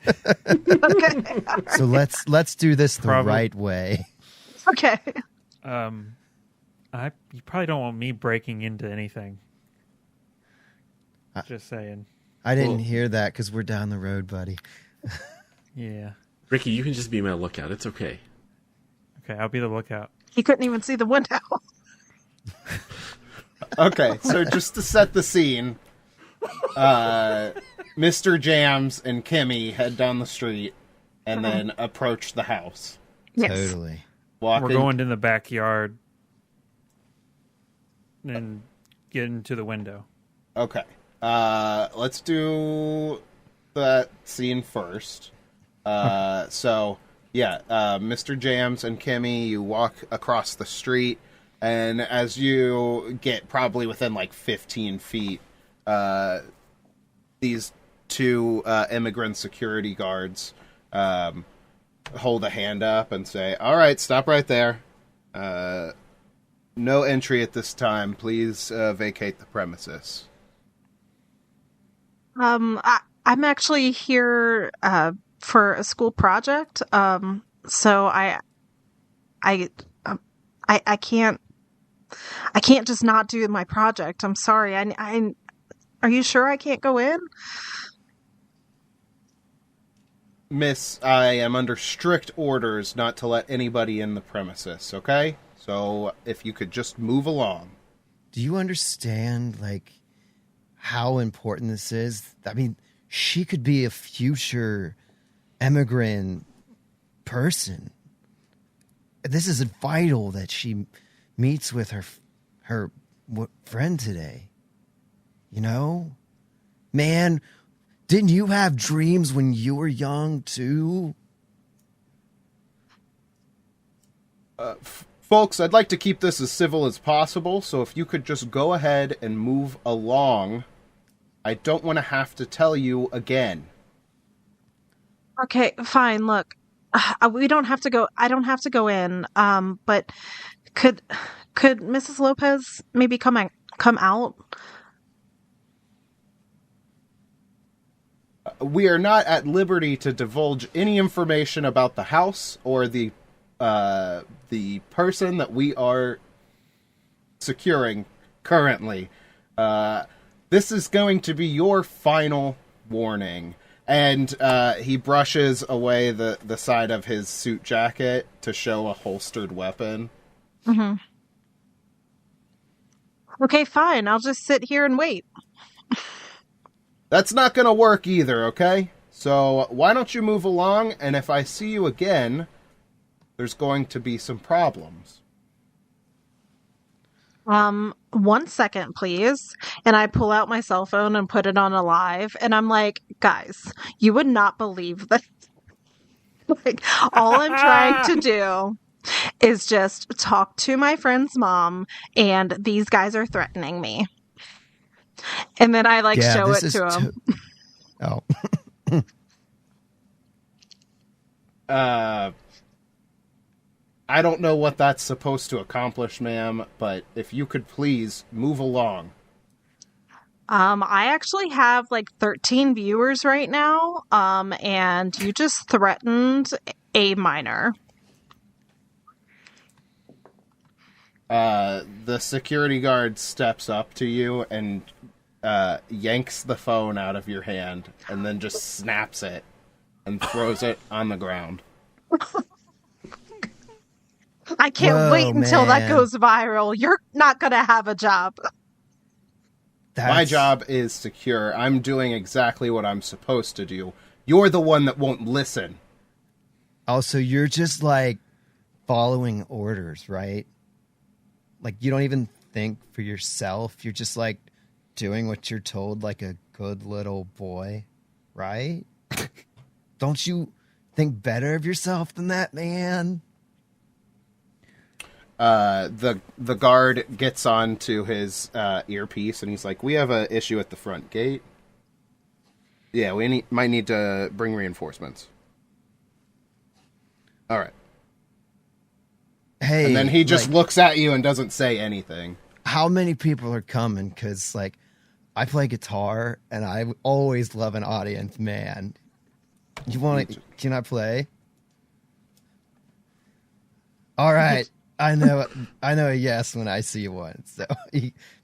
Okay. so let's do this the Probably. right way. Okay. You probably don't want me breaking into anything. Just saying. I didn't Well- hear that because we're down the road, buddy. Yeah. Ricky, you can just be my lookout. It's okay. Okay, I'll be the lookout. He couldn't even see the window. Okay, so just to set the scene, Mr. Jamz and Kimmy head down the street and then approach the house. Yes. Totally. Walk We're in- going in the backyard and get into the window. Okay. Let's do that scene first. So, yeah, Mr. Jamz and Kimmy, you walk across the street, and as you get probably within like 15 feet, these two immigrant security guards hold a hand up and say, "All right, stop right there. No entry at this time. Please vacate the premises." I'm actually here for a school project. So I can't just not do my project. I'm sorry. Are you sure I can't go in? Miss, I am under strict orders not to let anybody in the premises, okay? So if you could just move along. Do you understand, like, how important this is? I mean, she could be a future immigrant person. This is vital that she meets with her friend today. You know? Man, didn't you have dreams when you were young, too? Folks, I'd like to keep this as civil as possible, so if you could just go ahead and move along. I don't want to have to tell you again. Okay, fine. Look, we don't have to go. I don't have to go in. But could Mrs. Lopez maybe come out? We are not at liberty to divulge any information about the house or the person that we are securing currently. This is going to be your final warning. And he brushes away the side of his suit jacket to show a holstered weapon. Mm-hmm. Okay, fine. I'll just sit here and wait. That's not going to work either, okay? So why don't you move along, and if I see you again, there's going to be some problems. 1 second, please. And I pull out my cell phone and put it on alive. And I'm like, guys, you would not believe this. Like, all I'm trying to do is just talk to my friend's mom, and these guys are threatening me. And then I show it to him. I don't know what that's supposed to accomplish, ma'am, but if you could please move along. I actually have 13 viewers right now, and you just threatened a minor. The security guard steps up to you and yanks the phone out of your hand and then just snaps it and throws it on the ground. I can't wait until that goes viral. You're not going to have a job. My job is secure. I'm doing exactly what I'm supposed to do. You're the one that won't listen. Oh, so you're just following orders, right? You don't even think for yourself. You're just doing what you're told like a good little boy, right? Don't you think better of yourself than that, man? The guard gets onto his earpiece and he's like, "We have an issue at the front gate. Yeah, we might need to bring reinforcements." All right. Hey, and then he just looks at you and doesn't say anything. How many people are coming? Because I play guitar and I always love an audience, man. Can I play? All right. I know a yes when I see one. So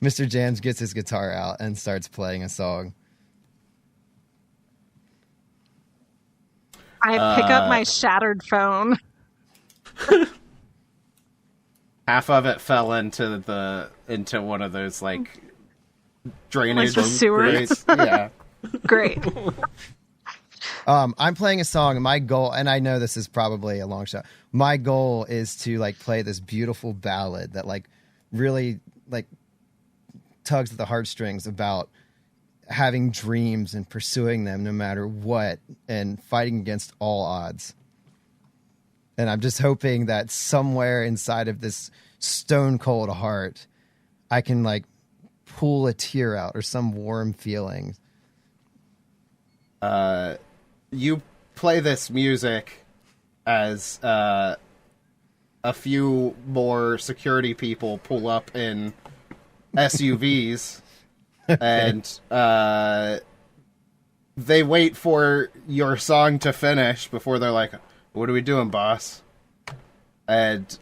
Mr. Jamz gets his guitar out and starts playing a song. I pick up my shattered phone. Half of it fell into one of those drainage the sewers. Yeah. Great. I'm playing a song, and my goal, and I know this is probably a long shot. My goal is to play this beautiful ballad that really tugs at the heartstrings about having dreams and pursuing them no matter what, and fighting against all odds. And I'm just hoping that somewhere inside of this stone cold heart, I can pull a tear out or some warm feeling. You play this music as a few more security people pull up in SUVs, and they wait for your song to finish before they're like, "What are we doing, boss?" And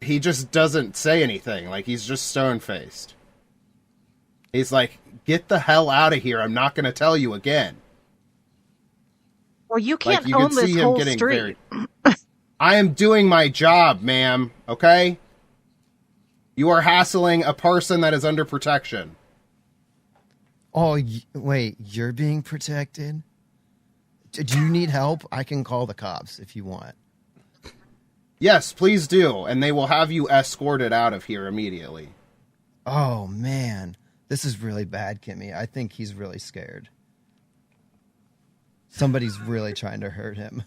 he just doesn't say anything. He's just stone-faced. He's like, "Get the hell out of here. I'm not going to tell you again." Well, you Like, can't you can own this see him whole getting street. I am doing my job, ma'am, okay? You are hassling a person that is under protection. Oh, wait, you're being protected? Do you need help? I can call the cops if you want. Yes, please do, and they will have you escorted out of here immediately. Oh, man. This is really bad, Kimmy. I think he's really scared. Somebody's really trying to hurt him.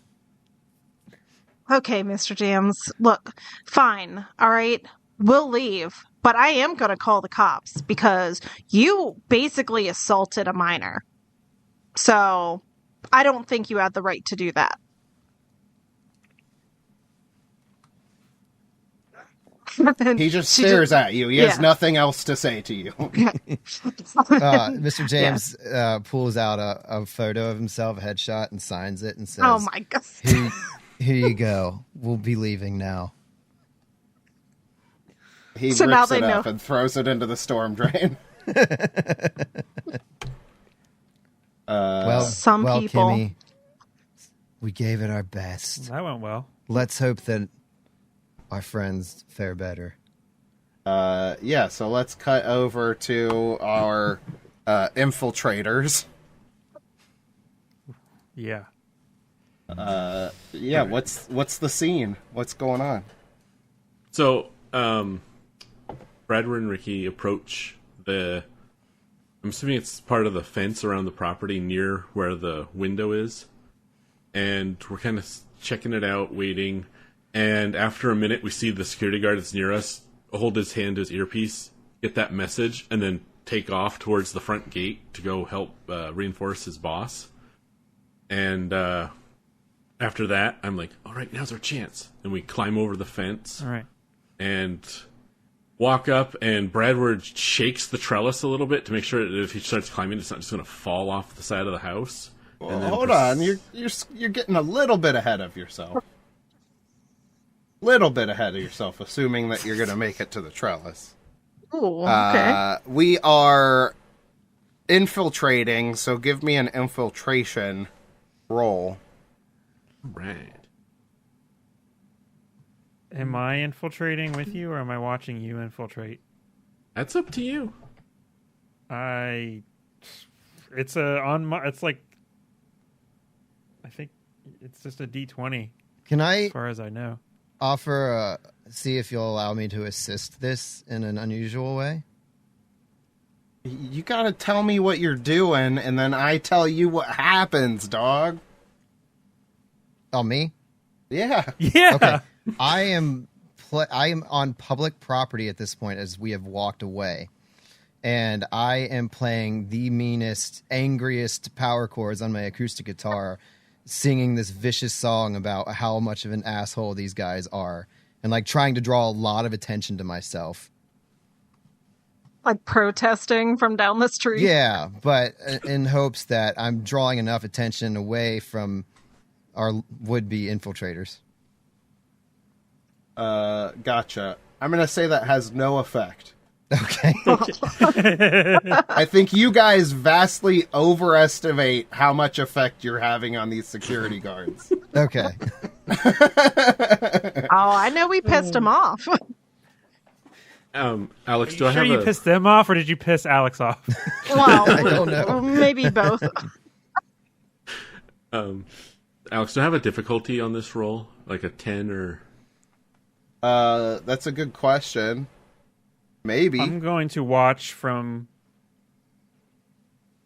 Okay, Mr. Jamz. Look, fine. All right. We'll leave. But I am going to call the cops because you basically assaulted a minor. So I don't think you had the right to do that. He just stares at you. He has nothing else to say to you. Mr. Jamz pulls out a photo of himself, a headshot, and signs it and says, "Oh my God. Here you go. We'll be leaving now." He rips it up and throws it into the storm drain. Some people. Kimmy, we gave it our best. That went well. Let's hope that our friends fare better. So let's cut over to our infiltrators. Yeah. What's the scene? What's going on? So, Bradward and Ricky approach I'm assuming it's part of the fence around the property near where the window is. And we're kind of checking it out, waiting. And after a minute, we see the security guard that's near us hold his hand to his earpiece, get that message, and then take off towards the front gate to go help reinforce his boss. And after that, I'm like, all right, now's our chance. And we climb over the fence. All right. And walk up, and Bradward shakes the trellis a little bit to make sure that if he starts climbing, it's not just going to fall off the side of the house. Well, hold on, you're getting a little bit ahead of yourself. Little bit ahead of yourself, assuming that you're going to make it to the trellis. Ooh, okay. We are infiltrating, so give me an infiltration roll. Right. Am I infiltrating with you, or am I watching you infiltrate? That's up to you. It's like, I think it's just a D20. Can I, as far as I know, offer see if you'll allow me to assist this in an unusual way? You gotta tell me what you're doing, and then I tell you what happens, dog. Oh, me? Yeah. yeah. Okay. I am on public property at this point as we have walked away. And I am playing the meanest, angriest power chords on my acoustic guitar, singing this vicious song about how much of an asshole these guys are, and like trying to draw a lot of attention to myself. Like protesting from down the street. Yeah, but in hopes that I'm drawing enough attention away from our would-be infiltrators. Gotcha. I'm gonna say that has no effect. Okay. I think you guys vastly overestimate how much effect you're having on these security guards. Okay. Oh, I know we pissed him off. Alex, Are you pissed them off, or did you piss Alex off? Well, I don't know. maybe both. Alex, do I have a difficulty on this roll? Like a 10 or... That's a good question. Maybe. I'm going to watch from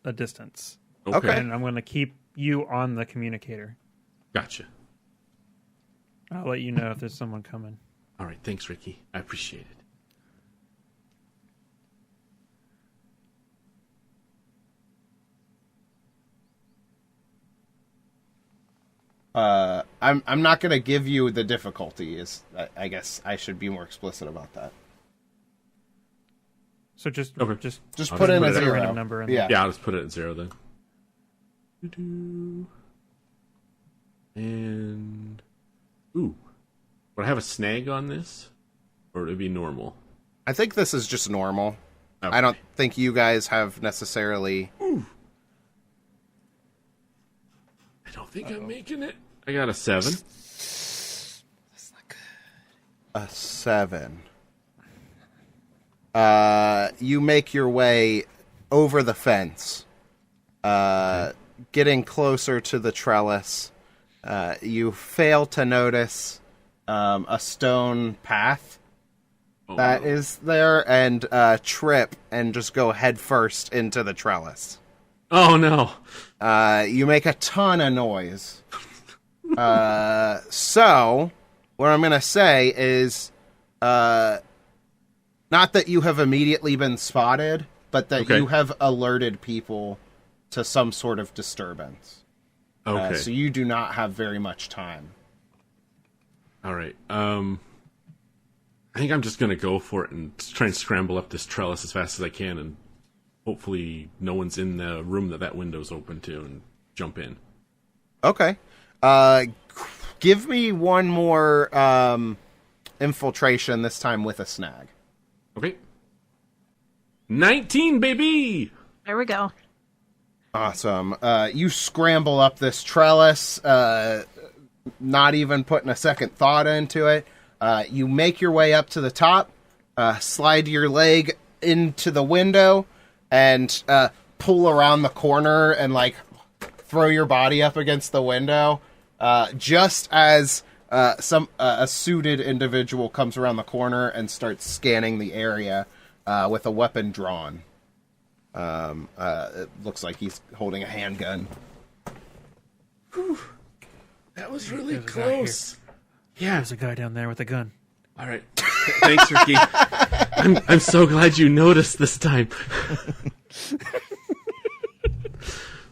a distance. Okay. And I'm going to keep you on the communicator. Gotcha. I'll let you know if there's someone coming. All right, thanks, Ricky. I appreciate it. I'm not gonna give you the difficulty. I guess I should be more explicit about that. So just put in a a 0 random number. In yeah. Yeah, I'll just put it at 0 then. And... Ooh. Would I have a snag on this? Or would it be normal? I think this is just normal. Okay. I don't think you guys have necessarily... I don't think I'm making it. I got a 7. That's not good. A 7. You make your way over the fence, getting closer to the trellis. You fail to notice a stone path that is there, and trip and just go headfirst into the trellis. Oh no! You make a ton of noise. So, what I'm going to say is, not that you have immediately been spotted, but that you have alerted people to some sort of disturbance. Okay. So you do not have very much time. All right. I think I'm just going to go for it and try and scramble up this trellis as fast as I can, and hopefully no one's in the room that window's open to, and jump in. Okay. Give me one more infiltration, this time with a snag. Okay. 19, baby! There we go. Awesome. You scramble up this trellis, not even putting a second thought into it. You make your way up to the top, slide your leg into the window, and pull around the corner and, like, throw your body up against the window. Just as a suited individual comes around the corner and starts scanning the area with a weapon drawn. It looks like he's holding a handgun. Whew. That was really close. Yeah, there's a guy down there with a gun. All right. Thanks, Ricky. I'm so glad you noticed this time.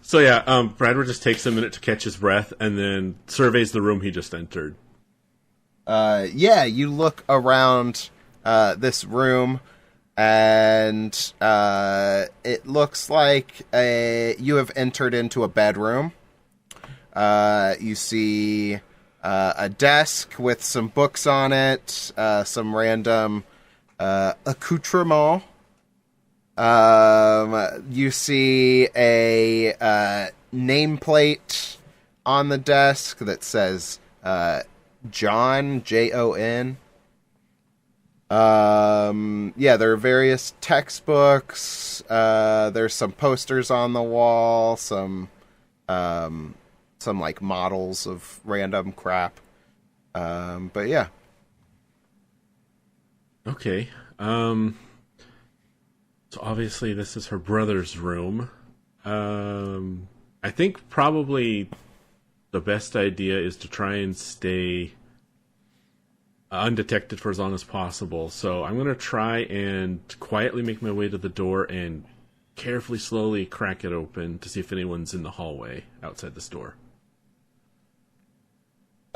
So yeah, Bradward just takes a minute to catch his breath and then surveys the room he just entered. Yeah, you look around this room, and it looks like you have entered into a bedroom. You see a desk with some books on it, some random accoutrement. You see a nameplate on the desk that says John, Jon. Yeah, there are various textbooks. There's some posters on the wall, some like models of random crap. But yeah. Okay. So obviously this is her brother's room. I think probably the best idea is to try and stay undetected for as long as possible. So I'm going to try and quietly make my way to the door and carefully, slowly crack it open to see if anyone's in the hallway outside this door.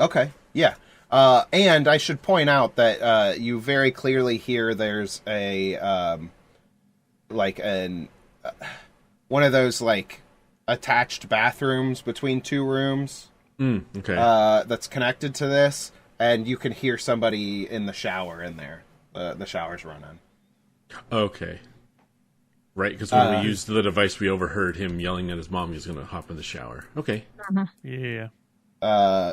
Okay, yeah. And I should point out that you very clearly hear there's a one of those like attached bathrooms between two rooms. Okay. That's connected to this, and you can hear somebody in the shower in there. The shower's running. Okay. Right, because when we used the device, we overheard him yelling at his mom he was going to hop in the shower. Okay. Yeah.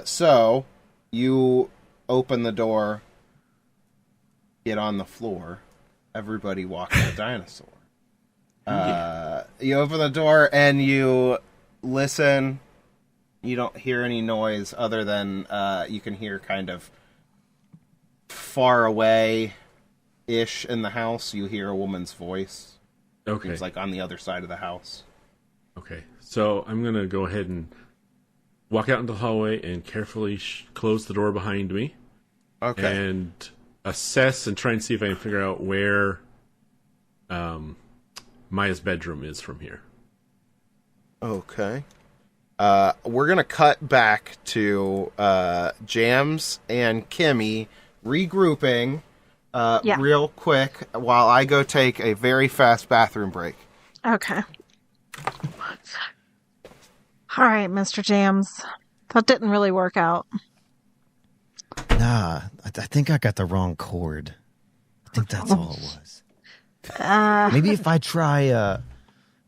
So you open the door, get on the floor. Everybody walking a dinosaur. You open the door and you listen. You don't hear any noise other than you can hear kind of far away-ish in the house. You hear a woman's voice. Okay. It's like on the other side of the house. Okay. So I'm going to go ahead and walk out into the hallway and carefully close the door behind me. Okay. And assess and try and see if I can figure out where Maya's bedroom is from here. Okay. We're going to cut back to Jamz and Kimmy regrouping real quick while I go take a very fast bathroom break. Okay. All right, Mr. Jamz. That didn't really work out. Nah, I think I got the wrong chord. I think that's all it was. Maybe if I try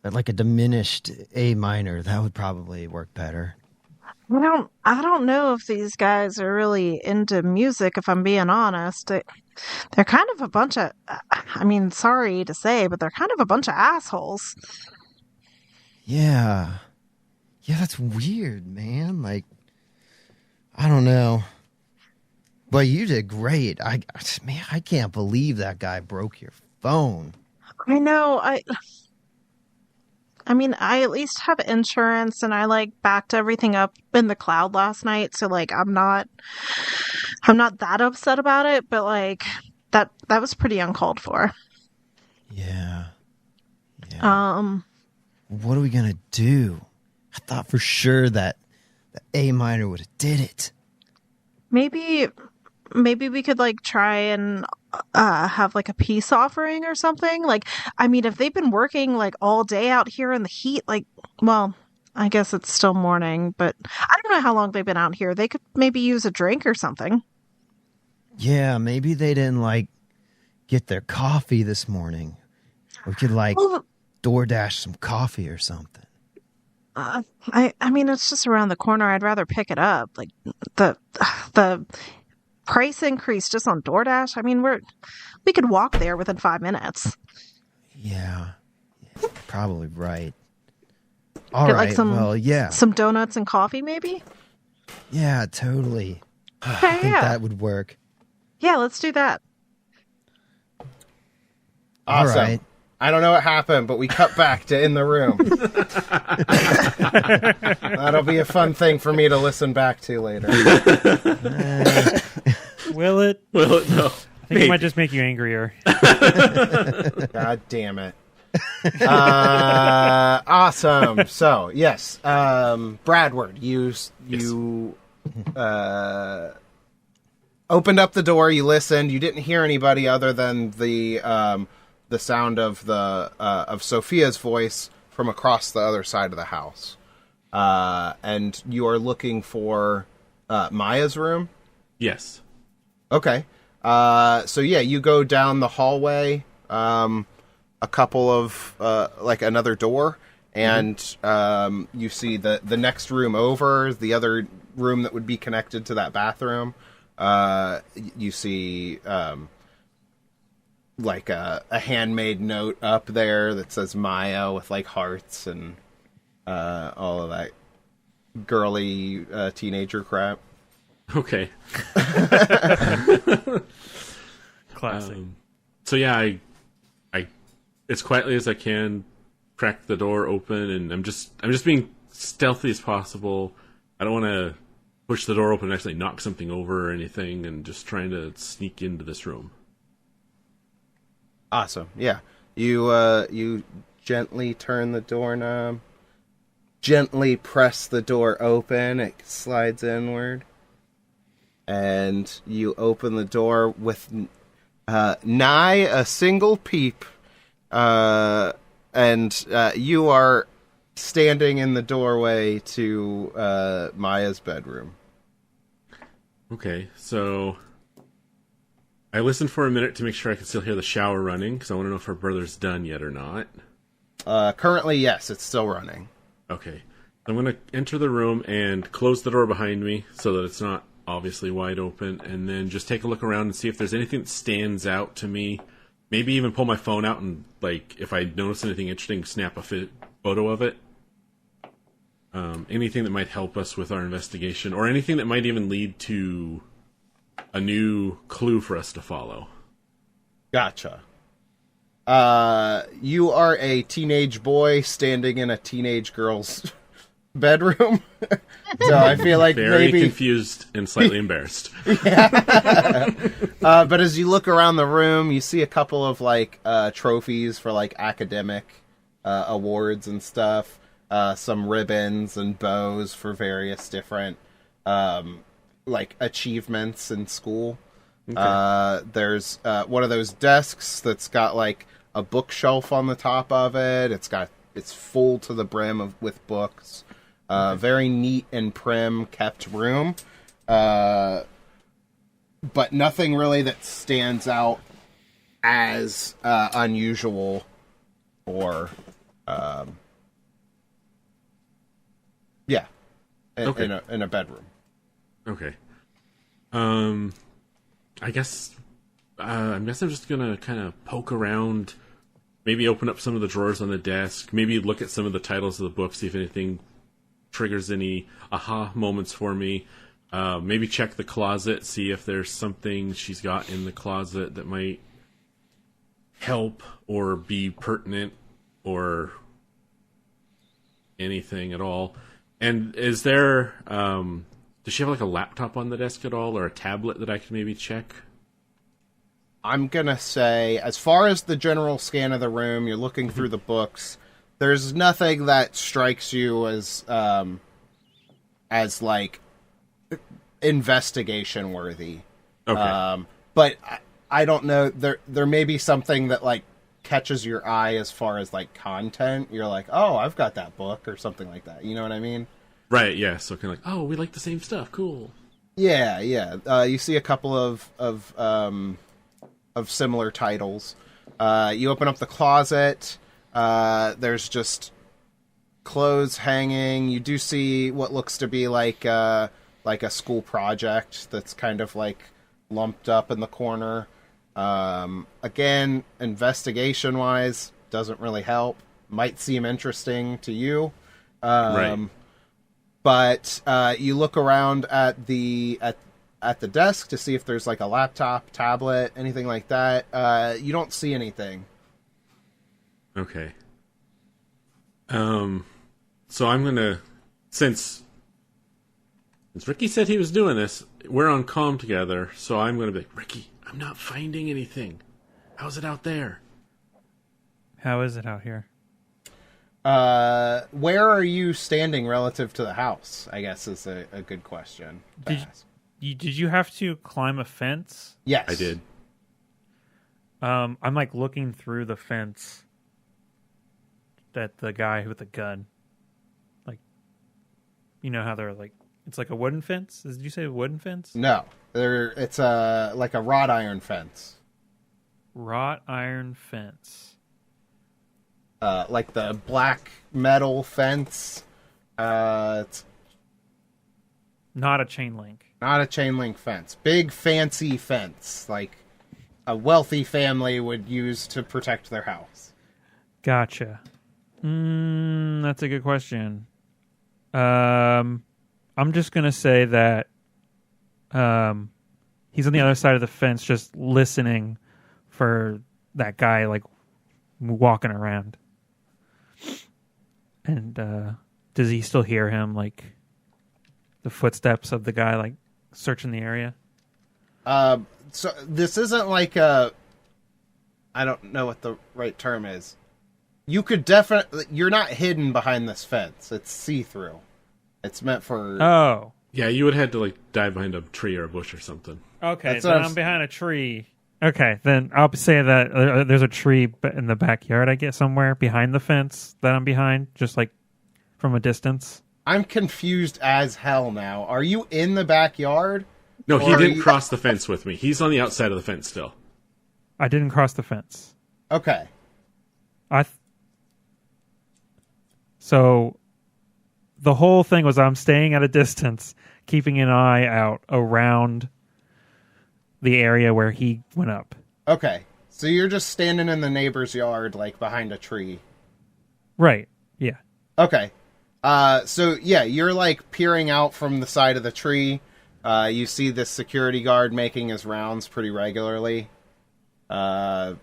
like a diminished A minor, that would probably work better. I don't know if these guys are really into music, if I'm being honest. They're kind of a bunch of, I mean, sorry to say, but they're kind of a bunch of assholes. Yeah. Yeah, that's weird, man. Like, I don't know. But you did great. Man, I can't believe that guy broke your phone. I know. I mean, I at least have insurance and I like backed everything up in the cloud last night, so like I'm not that upset about it, but like that was pretty uncalled for. Yeah. What are we gonna do? I thought for sure that the A minor would have did it. Maybe we could like try and have like a peace offering or something. Like, I mean, if they've been working like all day out here in the heat, like, well, I guess it's still morning, but I don't know how long they've been out here. They could maybe use a drink or something. Yeah, maybe they didn't like get their coffee this morning. We could like DoorDash some coffee or something. I mean, it's just around the corner. I'd rather pick it up. Like the price increase just on DoorDash. I mean, we could walk there within 5 minutes. Yeah, probably right. All Get right. like some, well, yeah, some donuts and coffee, maybe. Yeah, totally. I Okay, think yeah, that would work. yeah. Let's do that. Awesome. All right. I don't know what happened, but we cut back to in the room. That'll be a fun thing for me to listen back to later. Will it? Well, no. I think it might just make you angrier. God damn it. Awesome. So, yes, Bradward, you opened up the door, you listened, you didn't hear anybody other than the sound of of Sophia's voice from across the other side of the house. And you are looking for Maya's room? Yes. Okay. So yeah, you go down the hallway, a couple of like another door, and you see the next room over, the other room that would be connected to that bathroom. You see like a handmade note up there that says Maya with like hearts and all of that girly teenager crap. Okay. Classic. So yeah, I as quietly as I can crack the door open, and I'm just being stealthy as possible. I don't want to push the door open and actually knock something over or anything, and just trying to sneak into this room. Awesome. Yeah. You gently turn the doorknob, gently press the door open, it slides inward, and you open the door with nigh a single peep, and you are standing in the doorway to Maya's bedroom. Okay, so I listened for a minute to make sure I could still hear the shower running, because I want to know if her brother's done yet or not. Currently, yes, it's still running. Okay. I'm going to enter the room and close the door behind me so that it's not obviously wide open, and then just take a look around and see if there's anything that stands out to me. Maybe even pull my phone out and, like, if I notice anything interesting, snap a photo of it. Anything that might help us with our investigation, or anything that might even lead to a new clue for us to follow. Gotcha. You are a teenage boy standing in a teenage girl's bedroom. So I feel like Very maybe confused and slightly embarrassed. but as you look around the room, you see a couple of like trophies for like academic awards and stuff. Some ribbons and bows for various different like achievements in school. Okay. There's one of those desks that's got like a bookshelf on the top of it. It's full to the brim with books. Very neat and prim kept room. But nothing really that stands out as unusual or yeah. in a bedroom. Okay. I guess I'm just gonna kind of poke around, maybe open up some of the drawers on the desk, maybe look at some of the titles of the book, see if anything triggers any aha moments for me. Maybe check the closet, see if there's something she's got in the closet that might help or be pertinent or anything at all. And is there, does she have like a laptop on the desk at all, or a tablet that I can maybe check? I'm gonna say, as far as the general scan of the room, you're looking through the books. There's nothing that strikes you as like investigation worthy. Okay. But I don't know. There may be something that like catches your eye as far as like content. You're like, oh, I've got that book or something like that. You know what I mean? Right. Yeah. So kind of like, oh, we like the same stuff. Cool. Yeah. You see a couple of similar titles. You open up the closet. There's just clothes hanging. You do see what looks to be like a school project that's kind of like lumped up in the corner. Again, investigation wise, doesn't really help. Might seem interesting to you. Right. But you look around at the desk to see if there's like a laptop, tablet, anything like that. You don't see anything. Okay. So I'm gonna, since Ricky said he was doing this, we're on comm together, so I'm gonna be like, Ricky, I'm not finding anything. How's it out there? How is it out here? Where are you standing relative to the house, I guess is a good question to ask. Did you have to climb a fence? Yes. I did. I'm like looking through the fence at the guy with the gun. Like, you know how they're like, it's like a wooden fence? Did you say a wooden fence? No. It's like a wrought iron fence. Wrought iron fence. Like the black metal fence. It's not a chain link. Not a chain link fence. Big fancy fence, like a wealthy family would use to protect their house. Gotcha. That's a good question. I'm just gonna say that he's on the other side of the fence, just listening for that guy like walking around. And does he still hear him, like the footsteps of the guy like searching the area? So this isn't like a, I don't know what the right term is. You could definitely, you're not hidden behind this fence. It's see-through. It's meant for... Oh. Yeah, you would have had to like dive behind a tree or a bush or something. Okay, then I'm behind a tree. Okay, then I'll say that there's a tree in the backyard, I guess, somewhere behind the fence that I'm behind, just like from a distance. I'm confused as hell now. Are you in the backyard? No, he didn't cross the fence with me. He's on the outside of the fence still. I didn't cross the fence. Okay. So the whole thing was I'm staying at a distance, keeping an eye out around the area where he went up. Okay. So you're just standing in the neighbor's yard, like behind a tree. Right. Yeah. Okay. So yeah, you're like peering out from the side of the tree. You see this security guard making his rounds pretty regularly. I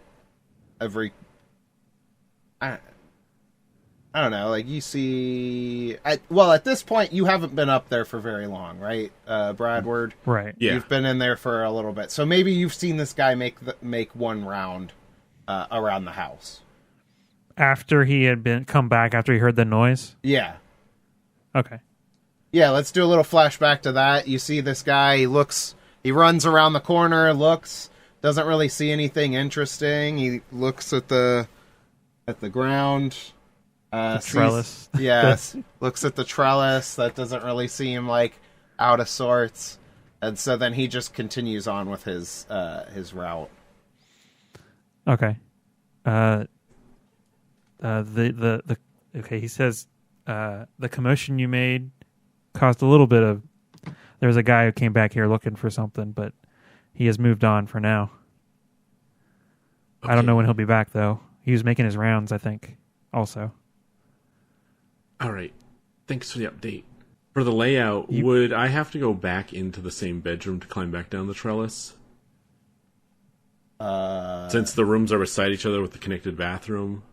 don't know, like you see... at this point, you haven't been up there for very long, right, Bradward? Right. Yeah. You've been in there for a little bit. So maybe you've seen this guy make one round around the house. After he had come back after he heard the noise? Yeah. Okay. Yeah, let's do a little flashback to that. You see this guy, he runs around the corner, doesn't really see anything interesting. He looks at the ground. The trellis. Yes. Looks at the trellis. That doesn't really seem like out of sorts. And so then he just continues on with his route. Okay. Okay, he says the commotion you made caused a little bit of. There was a guy who came back here looking for something, but he has moved on for now. Okay. I don't know when he'll be back, though. He was making his rounds, I think, also. All right. Thanks for the update. For the layout, would I have to go back into the same bedroom to climb back down the trellis? Since the rooms are beside each other with the connected bathroom,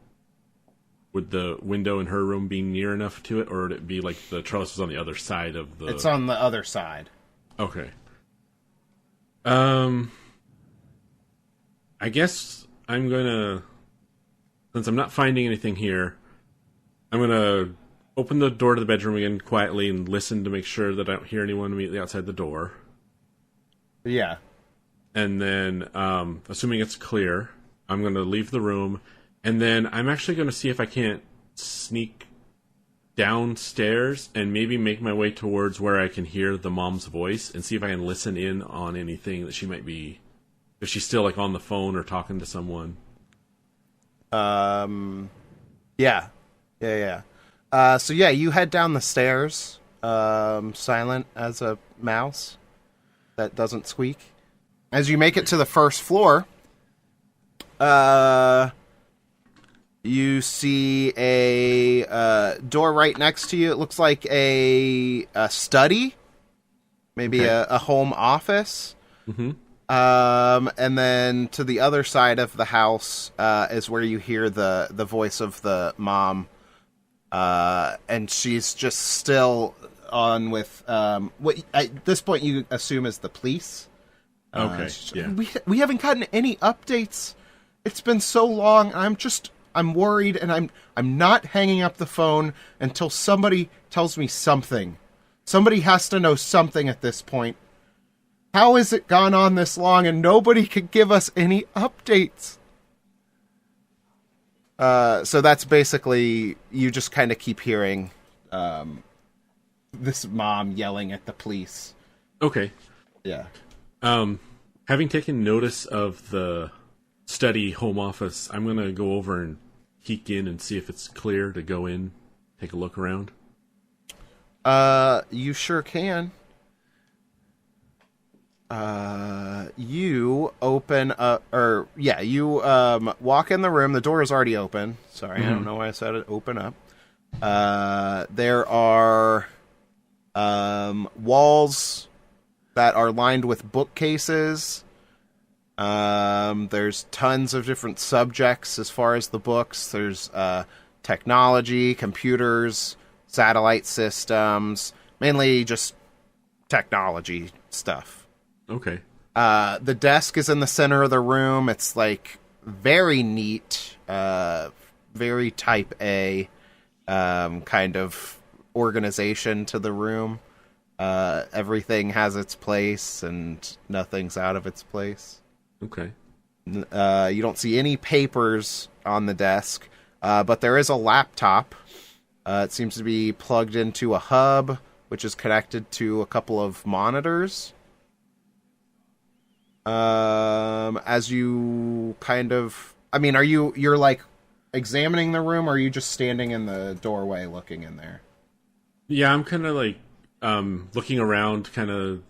would the window in her room be near enough to it, or would it be like the trellis was on the other side of the... It's on the other side. Okay. I guess I'm gonna... Since I'm not finding anything here, I'm gonna open the door to the bedroom again quietly and listen to make sure that I don't hear anyone immediately outside the door. Yeah. And then, assuming it's clear, I'm going to leave the room. And then I'm actually going to see if I can't sneak downstairs and maybe make my way towards where I can hear the mom's voice and see if I can listen in on anything that she might be... If she's still like on the phone or talking to someone. Yeah. So yeah, you head down the stairs, silent as a mouse that doesn't squeak. As you make it to the first floor, you see a door right next to you. It looks like a study, maybe a home office. Mm-hmm. And then to the other side of the house is where you hear the voice of the mom. And she's just still on with what at this point you assume is the police. Okay, yeah. We haven't gotten any updates. It's been so long. I'm worried, and I'm not hanging up the phone until somebody tells me something. Somebody has to know something at this point. How has it gone on this long and nobody could give us any updates? So that's basically, you just kind of keep hearing this mom yelling at the police. Okay. Yeah. Having taken notice of the study home office, I'm going to go over and peek in and see if it's clear to go in, take a look around. You sure can. You open up, you walk in the room. The door is already open. Sorry, I don't know why I said it. Open up. There are walls that are lined with bookcases. There's tons of different subjects as far as the books. There's technology, computers, satellite systems, mainly just technology stuff. Okay. The desk is in the center of the room. It's like very neat, very type A kind of organization to the room. Everything has its place and nothing's out of its place. Okay. You don't see any papers on the desk, but there is a laptop. It seems to be plugged into a hub, which is connected to a couple of monitors. As you kind of... I mean, you're like examining the room, or are you just standing in the doorway looking in there? Yeah, I'm kind of like looking around, kind of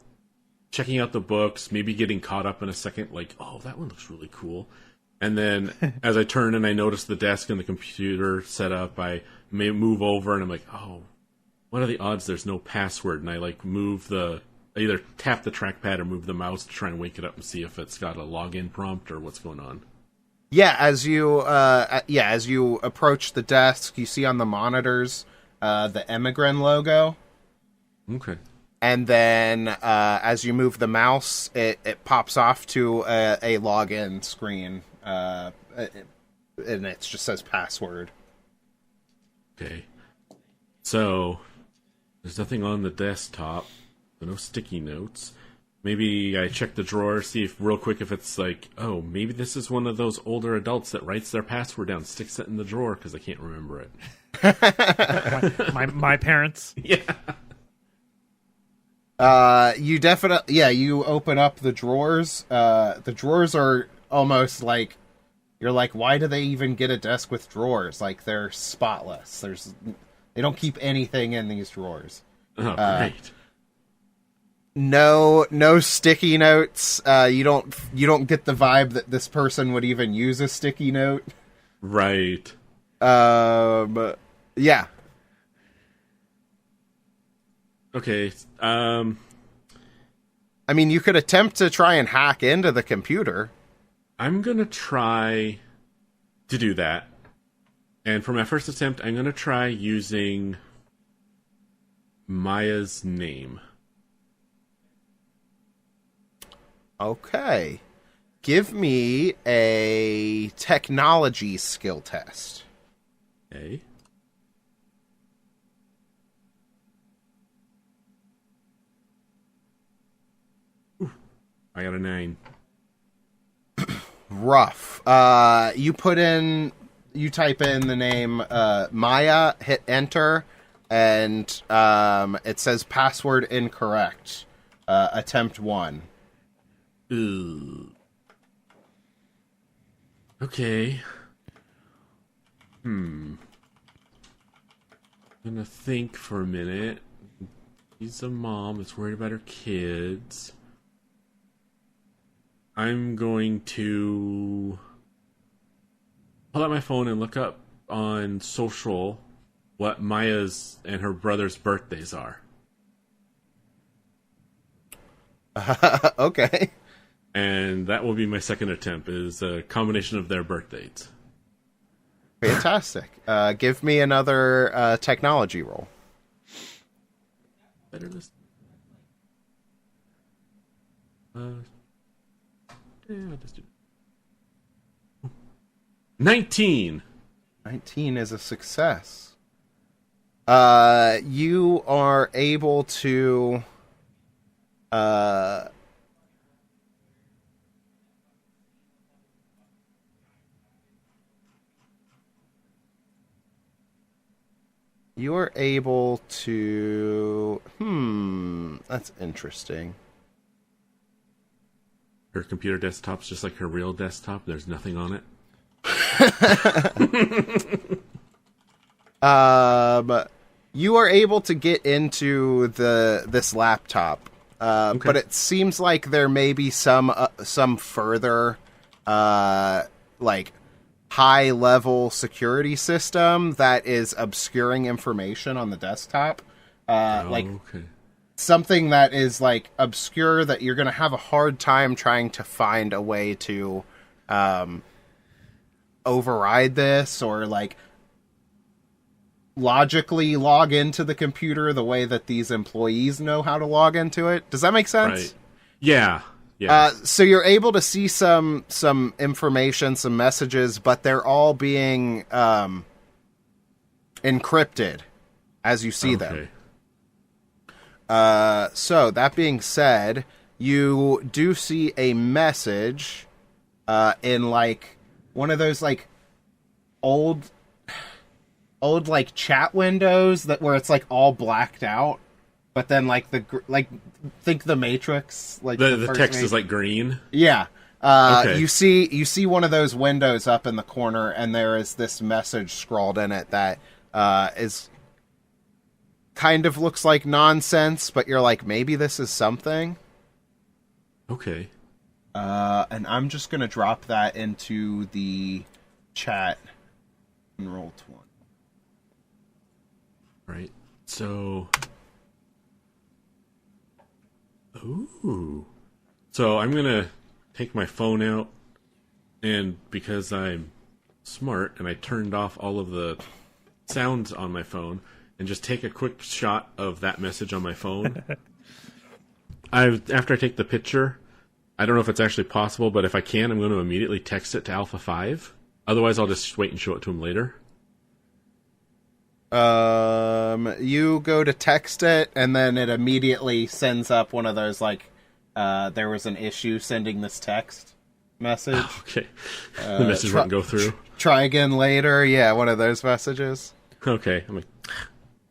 checking out the books, maybe getting caught up in a second, like, oh, that one looks really cool. And then as I turn and I notice the desk and the computer set up, I may move over and I'm like, oh, what are the odds there's no password? And I like I either tap the trackpad or move the mouse to try and wake it up and see if it's got a login prompt or what's going on. Yeah, as you approach the desk, you see on the monitors the Emigren logo. Okay. And then as you move the mouse, it pops off to a login screen, and it just says password. Okay. So, there's nothing on the desktop, so no sticky notes. Maybe I check the drawer, see if it's like, oh, maybe this is one of those older adults that writes their password down, sticks it in the drawer because I can't remember it. my parents. Yeah. You definitely, you open up the drawers. The drawers are almost like, you're like, why do they even get a desk with drawers? Like, they're spotless. They don't keep anything in these drawers. Oh, great. No sticky notes. You don't get the vibe that this person would even use a sticky note. Right. Yeah. Okay. I mean, you could attempt to try and hack into the computer. I'm going to try to do that. And for my first attempt, I'm going to try using Maya's name. Okay. Give me a technology skill test. Okay. Ooh, I got a 9. Rough. You type in the name Maya, hit enter, and it says password incorrect. Attempt 1. Ugh. Okay. I'm gonna think for a minute. She's a mom that's worried about her kids. I'm going to pull out my phone and look up on social what Maya's and her brother's birthdays are. Okay. And that will be my second attempt, is a combination of their birthdays. Fantastic. Give me another technology roll. Better this. I'll just do 19. 19 is a success. You are able to that's interesting. Her computer desktop's just like her real desktop. There's nothing on it. You are able to get into this laptop, Okay. but it seems like there may be some further like high level security system that is obscuring information on the desktop. Like Okay. something that is like obscure that you're going to have a hard time trying to find a way to override this, or like logically log into the computer the way that these employees know how to log into it. Does that make sense? Right. Yeah. Yeah. So you're able to see some information, some messages, but they're all being encrypted as you see them. So that being said, you do see a message in like one of those like old like chat windows that where it's like all blacked out, but then like think the Matrix, like the first text is like green. Yeah. Okay. You see one of those windows up in the corner, and there is this message scrawled in it that is kind of looks like nonsense, but you're like, maybe this is something. Okay. And I'm just gonna drop that into the chat and roll 20. Right. So. Ooh. So I'm gonna take my phone out, and because I'm smart and I turned off all of the sounds on my phone, and just take a quick shot of that message on my phone. After I take the picture, I don't know if it's actually possible, but if I can, I'm going to immediately text it to Alpha 5. Otherwise, I'll just wait and show it to him later. You go to text it, and then it immediately sends up one of those, like, there was an issue sending this text message. Oh, okay. The message won't go through. Try again later. Yeah, one of those messages. Okay. I'm like,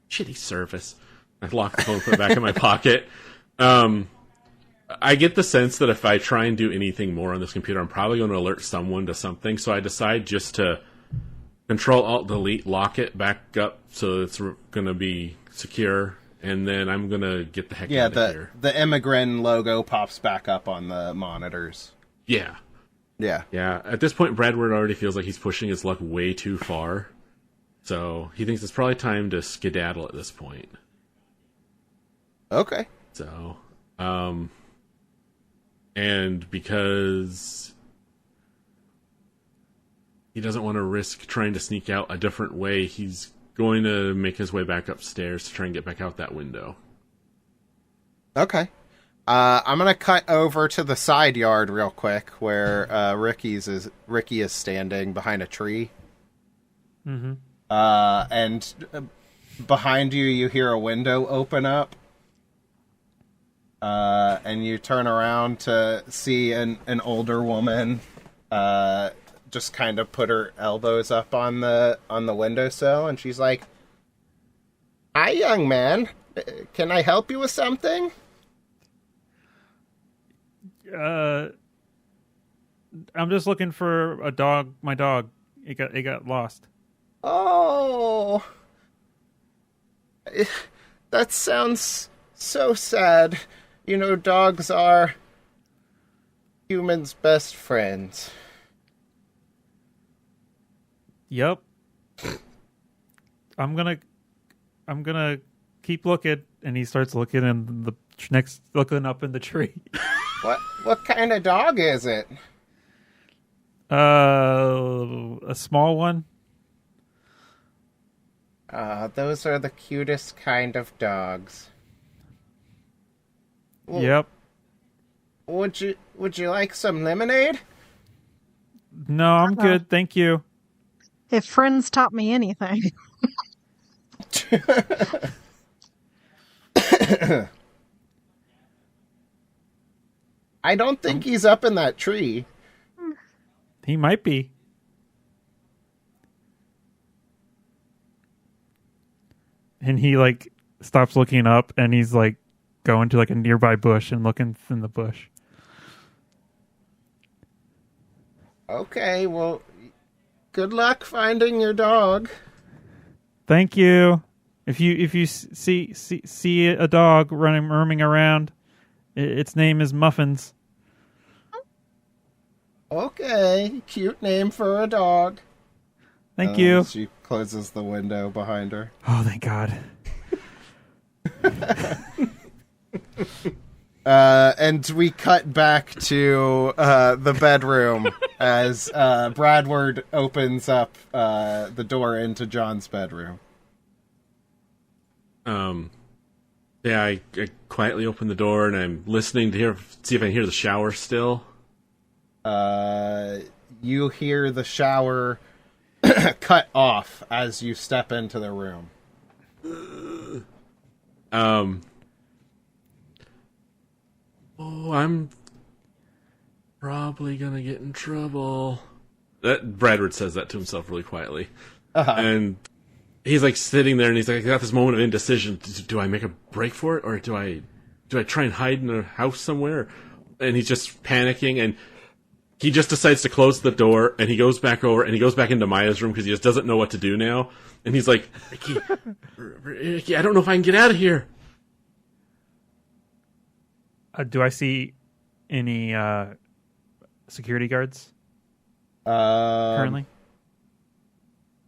shitty service. I lock the phone, put it back in my pocket. I get the sense that if I try and do anything more on this computer, I'm probably going to alert someone to something. So I decide just to Control-Alt-Delete, lock it back up so it's going to be secure, and then I'm gonna get the heck out of here. The Immigrant logo pops back up on the monitors. Yeah. Yeah. Yeah. At this point, Bradward already feels like he's pushing his luck way too far. So he thinks it's probably time to skedaddle at this point. Okay. So, and because he doesn't want to risk trying to sneak out a different way, he's going to make his way back upstairs to try and get back out that window. Okay. I'm going to cut over to the side yard real quick where Ricky is standing behind a tree. Mm-hmm. And behind you hear a window open up. And you turn around to see an older woman just kind of put her elbows up on the windowsill, and she's like, "Hi, young man. Can I help you with something?" I'm just looking for a dog. My dog. It got lost. Oh, that sounds so sad. You know, dogs are humans' best friends. Yep. I'm gonna keep looking, and he starts looking in looking up in the tree. What kind of dog is it? A small one. Those are the cutest kind of dogs. Well, Yep. Would you like some lemonade? No, I'm good. Thank you. If friends taught me anything. I don't think he's up in that tree. He might be. And he stops looking up, and he's going to a nearby bush and looking in the bush. Okay, well, good luck finding your dog. Thank you. If you see a dog roaming around, its name is Muffins. Okay, cute name for a dog. Thank you. She closes the window behind her. Oh, thank God. And we cut back to the bedroom as Bradward opens up the door into John's bedroom. Yeah, I quietly open the door and I'm listening to see if I can hear the shower still. You hear the shower cut off as you step into the room. Oh, I'm probably gonna get in trouble. Bradward says that to himself really quietly. And he's sitting there and he's I got this moment of indecision. Do I make a break for it, or do I try and hide in a house somewhere? And he's just panicking, and he just decides to close the door, and he goes back over, and he goes back into Maya's room because he just doesn't know what to do now. And he's like, Ricky, I don't know if I can get out of here. Do I see any security guards currently?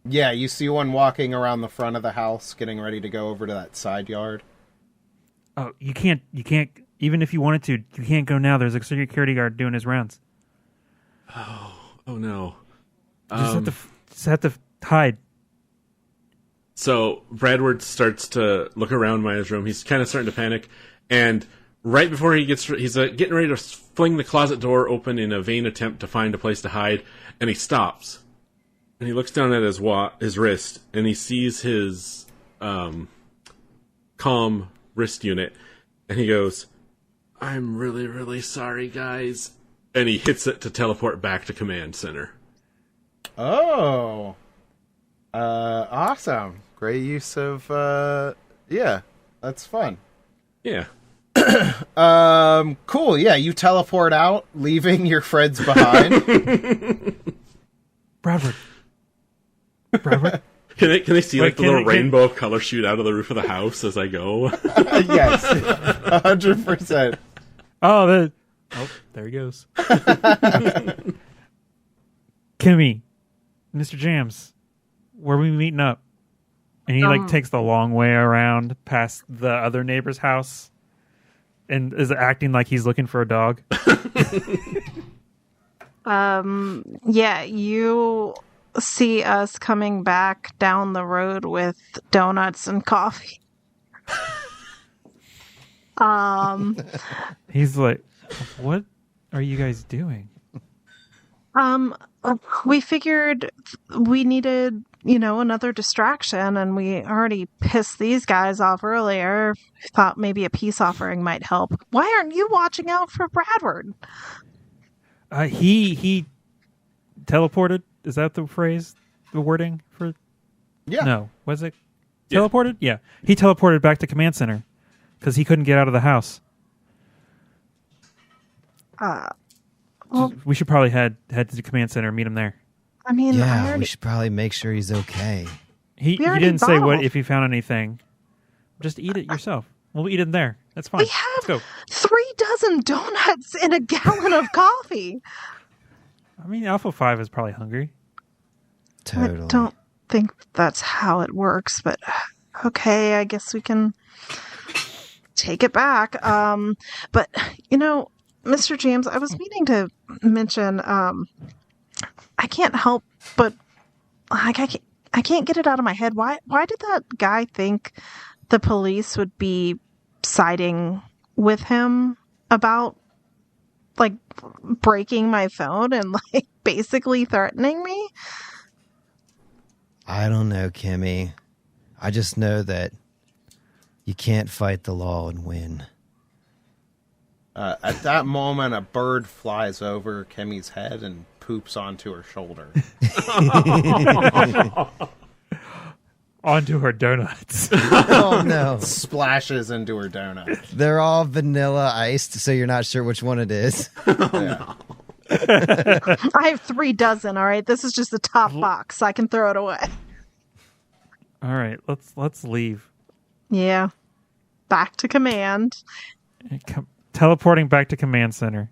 Yeah, you see one walking around the front of the house, getting ready to go over to that side yard. Oh, you can't. Even if you wanted to, you can't go now. There's a security guard doing his rounds. Oh no. Just have to hide. So Bradward starts to look around Maya's room. He's kind of starting to panic, and right before he's getting ready to fling the closet door open in a vain attempt to find a place to hide, and he stops. And he looks down at his wrist, and he sees his comm wrist unit, and he goes, "I'm really, really sorry, guys." And he hits it to teleport back to command center. Oh. Awesome. Great use of, yeah, that's fun. Yeah. Cool, yeah, you teleport out, leaving your friends behind. Bradward. Can they see Wait, like the little rainbow of color shoot out of the roof of the house as I go? Yes, 100%. Oh, there he goes. Kimmy, Mr. Jamz, where are we meeting up? And he takes the long way around past the other neighbor's house and is acting like he's looking for a dog. Yeah, you see us coming back down the road with donuts and coffee. He's like, what are you guys doing? We figured we needed, another distraction, and we already pissed these guys off earlier. Thought maybe a peace offering might help. Why aren't you watching out for Bradward? He teleported. Is that the phrase? The wording for? Yeah. No. Was it teleported? Yeah. He teleported back to command center because he couldn't get out of the house. Well, we should probably head to the command center and meet him there. I mean, Yeah, we should probably make sure he's okay. He already didn't say what bottled. if he found anything. Just eat it yourself. We'll eat it there. That's fine. we Let's go. have 3 dozen donuts and a gallon of coffee. I mean, Alpha 5 is probably hungry. Totally. I don't think that's how it works, but okay, I guess we can take it back. But Mr. Jamz, I was meaning to mention, I can't help but I can't get it out of my head. Why did that guy think the police would be siding with him about breaking my phone and basically threatening me? I don't know, Kimmy. I just know that you can't fight the law and win. At that moment, a bird flies over Kimmy's head and poops onto her shoulder. Onto her donuts. Oh, no. Splashes into her donut. They're all vanilla iced, so you're not sure which one it is. Yeah. I have 3 dozen, all right? This is just the top box. I can throw it away. All right, let's leave. Yeah. Back to command. Teleporting back to command center.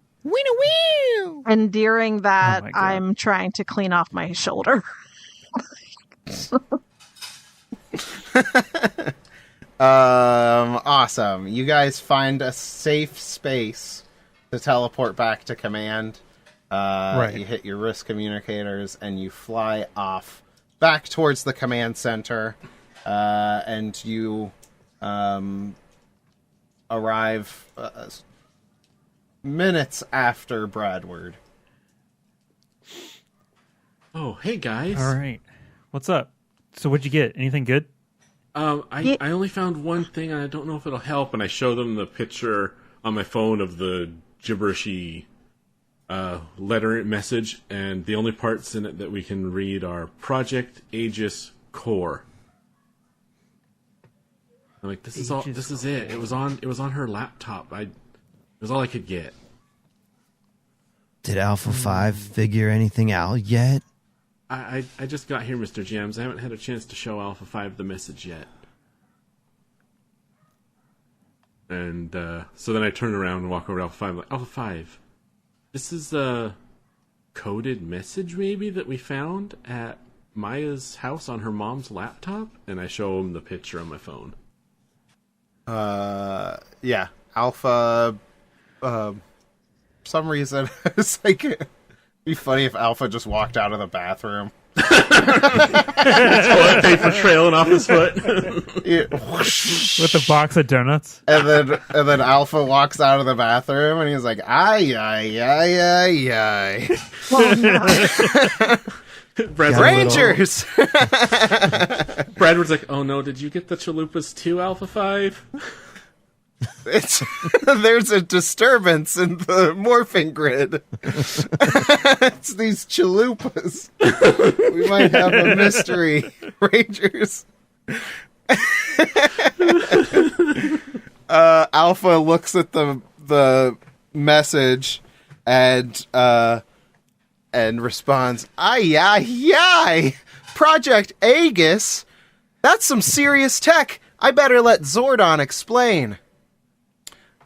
And during that, Oh my God. I'm trying to clean off my shoulder. Awesome. You guys find a safe space to teleport back to command. Right. You hit your wrist communicators and you fly off back towards the command center. And you arrive minutes after Bradward. Oh, hey guys. All right. What's up? So what'd you get? Anything good? I only found one thing, and I don't know if it'll help. And I show them the picture on my phone of the gibberishy letter message, and the only parts in it that we can read are Project Aegis Core. I'm like, this is all. This is it. It was on her laptop. It was all I could get. Did Alpha 5 figure anything out yet? I just got here, Mr. Jamz. I haven't had a chance to show Alpha 5 the message yet. And so then I turn around and walk over to Alpha 5. I'm like, Alpha 5, this is a coded message maybe that we found at Maya's house on her mom's laptop? And I show him the picture on my phone. Yeah. Alpha, for some reason, it's like, it'd be funny if Alpha just walked out of the bathroom. Toilet paper trailing off his foot. With a box of donuts? And then Alpha walks out of the bathroom and he's like, ay. Rangers! Bradward's like, oh no, did you get the chalupas too, Alpha 5? There's a disturbance in the morphing grid. It's these chalupas. We might have a mystery, Rangers. Alpha looks at the message and responds, ay. Project Aegis? That's some serious tech. I better let Zordon explain.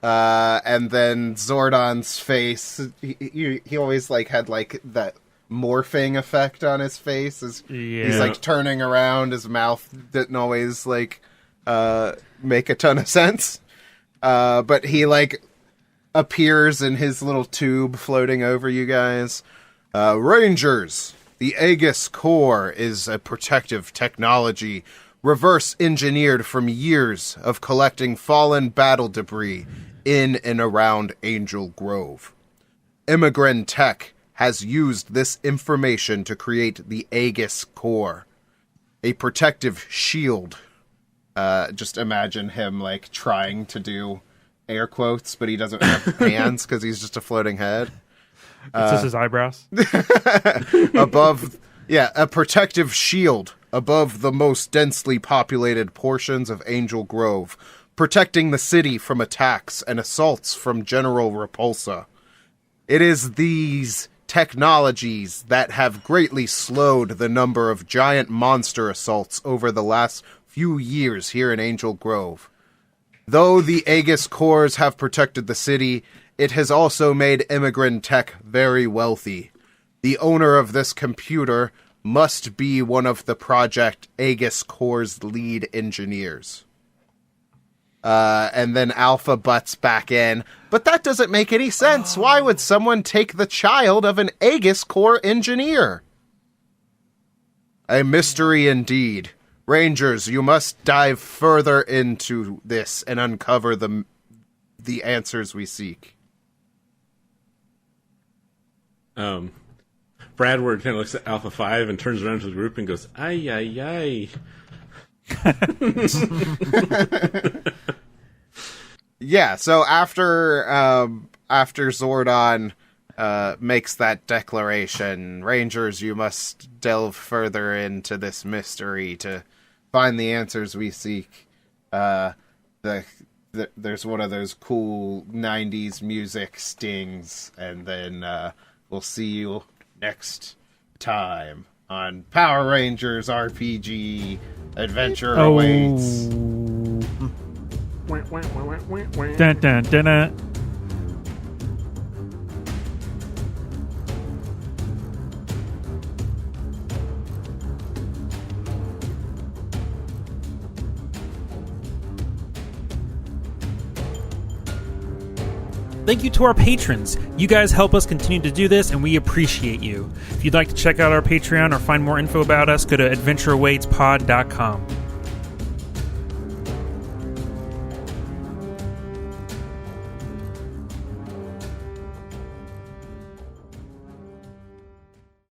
And then Zordon's face, he always like had like that morphing effect on his face. He's like turning around, his mouth didn't always like make a ton of sense. But he like appears in his little tube floating over you guys. Rangers, the Aegis core is a protective technology reverse engineered from years of collecting fallen battle debris in and around Angel Grove. Immigrant Tech has used this information to create the Aegis core, a protective shield. Just imagine him like trying to do air quotes, but he doesn't have hands because he's just a floating head. It's just his eyebrows. A protective shield above the most densely populated portions of Angel Grove, protecting the city from attacks and assaults from General Repulsa. It is these technologies that have greatly slowed the number of giant monster assaults over the last few years here in Angel Grove. Though the Aegis cores have protected the city, it has also made Immigrant Tech very wealthy. The owner of this computer must be one of the Project Aegis core's lead engineers. And then Alpha butts back in. But that doesn't make any sense. Why would someone take the child of an Aegis core engineer? A mystery indeed. Rangers, you must dive further into this and uncover the answers we seek. Bradward kind of looks at Alpha 5 and turns around to the group and goes, "Ay, ay, ay." Yeah, so after Zordon makes that declaration, Rangers, you must delve further into this mystery to find the answers we seek. There's one of those cool 90s music stings, and then we'll see you next time on Power Rangers RPG Adventure Awaits. Dun, dun, dun, dun. Thank you to our patrons. You guys help us continue to do this, and we appreciate you. If you'd like to check out our Patreon or find more info about us, go to adventureawaitspod.com.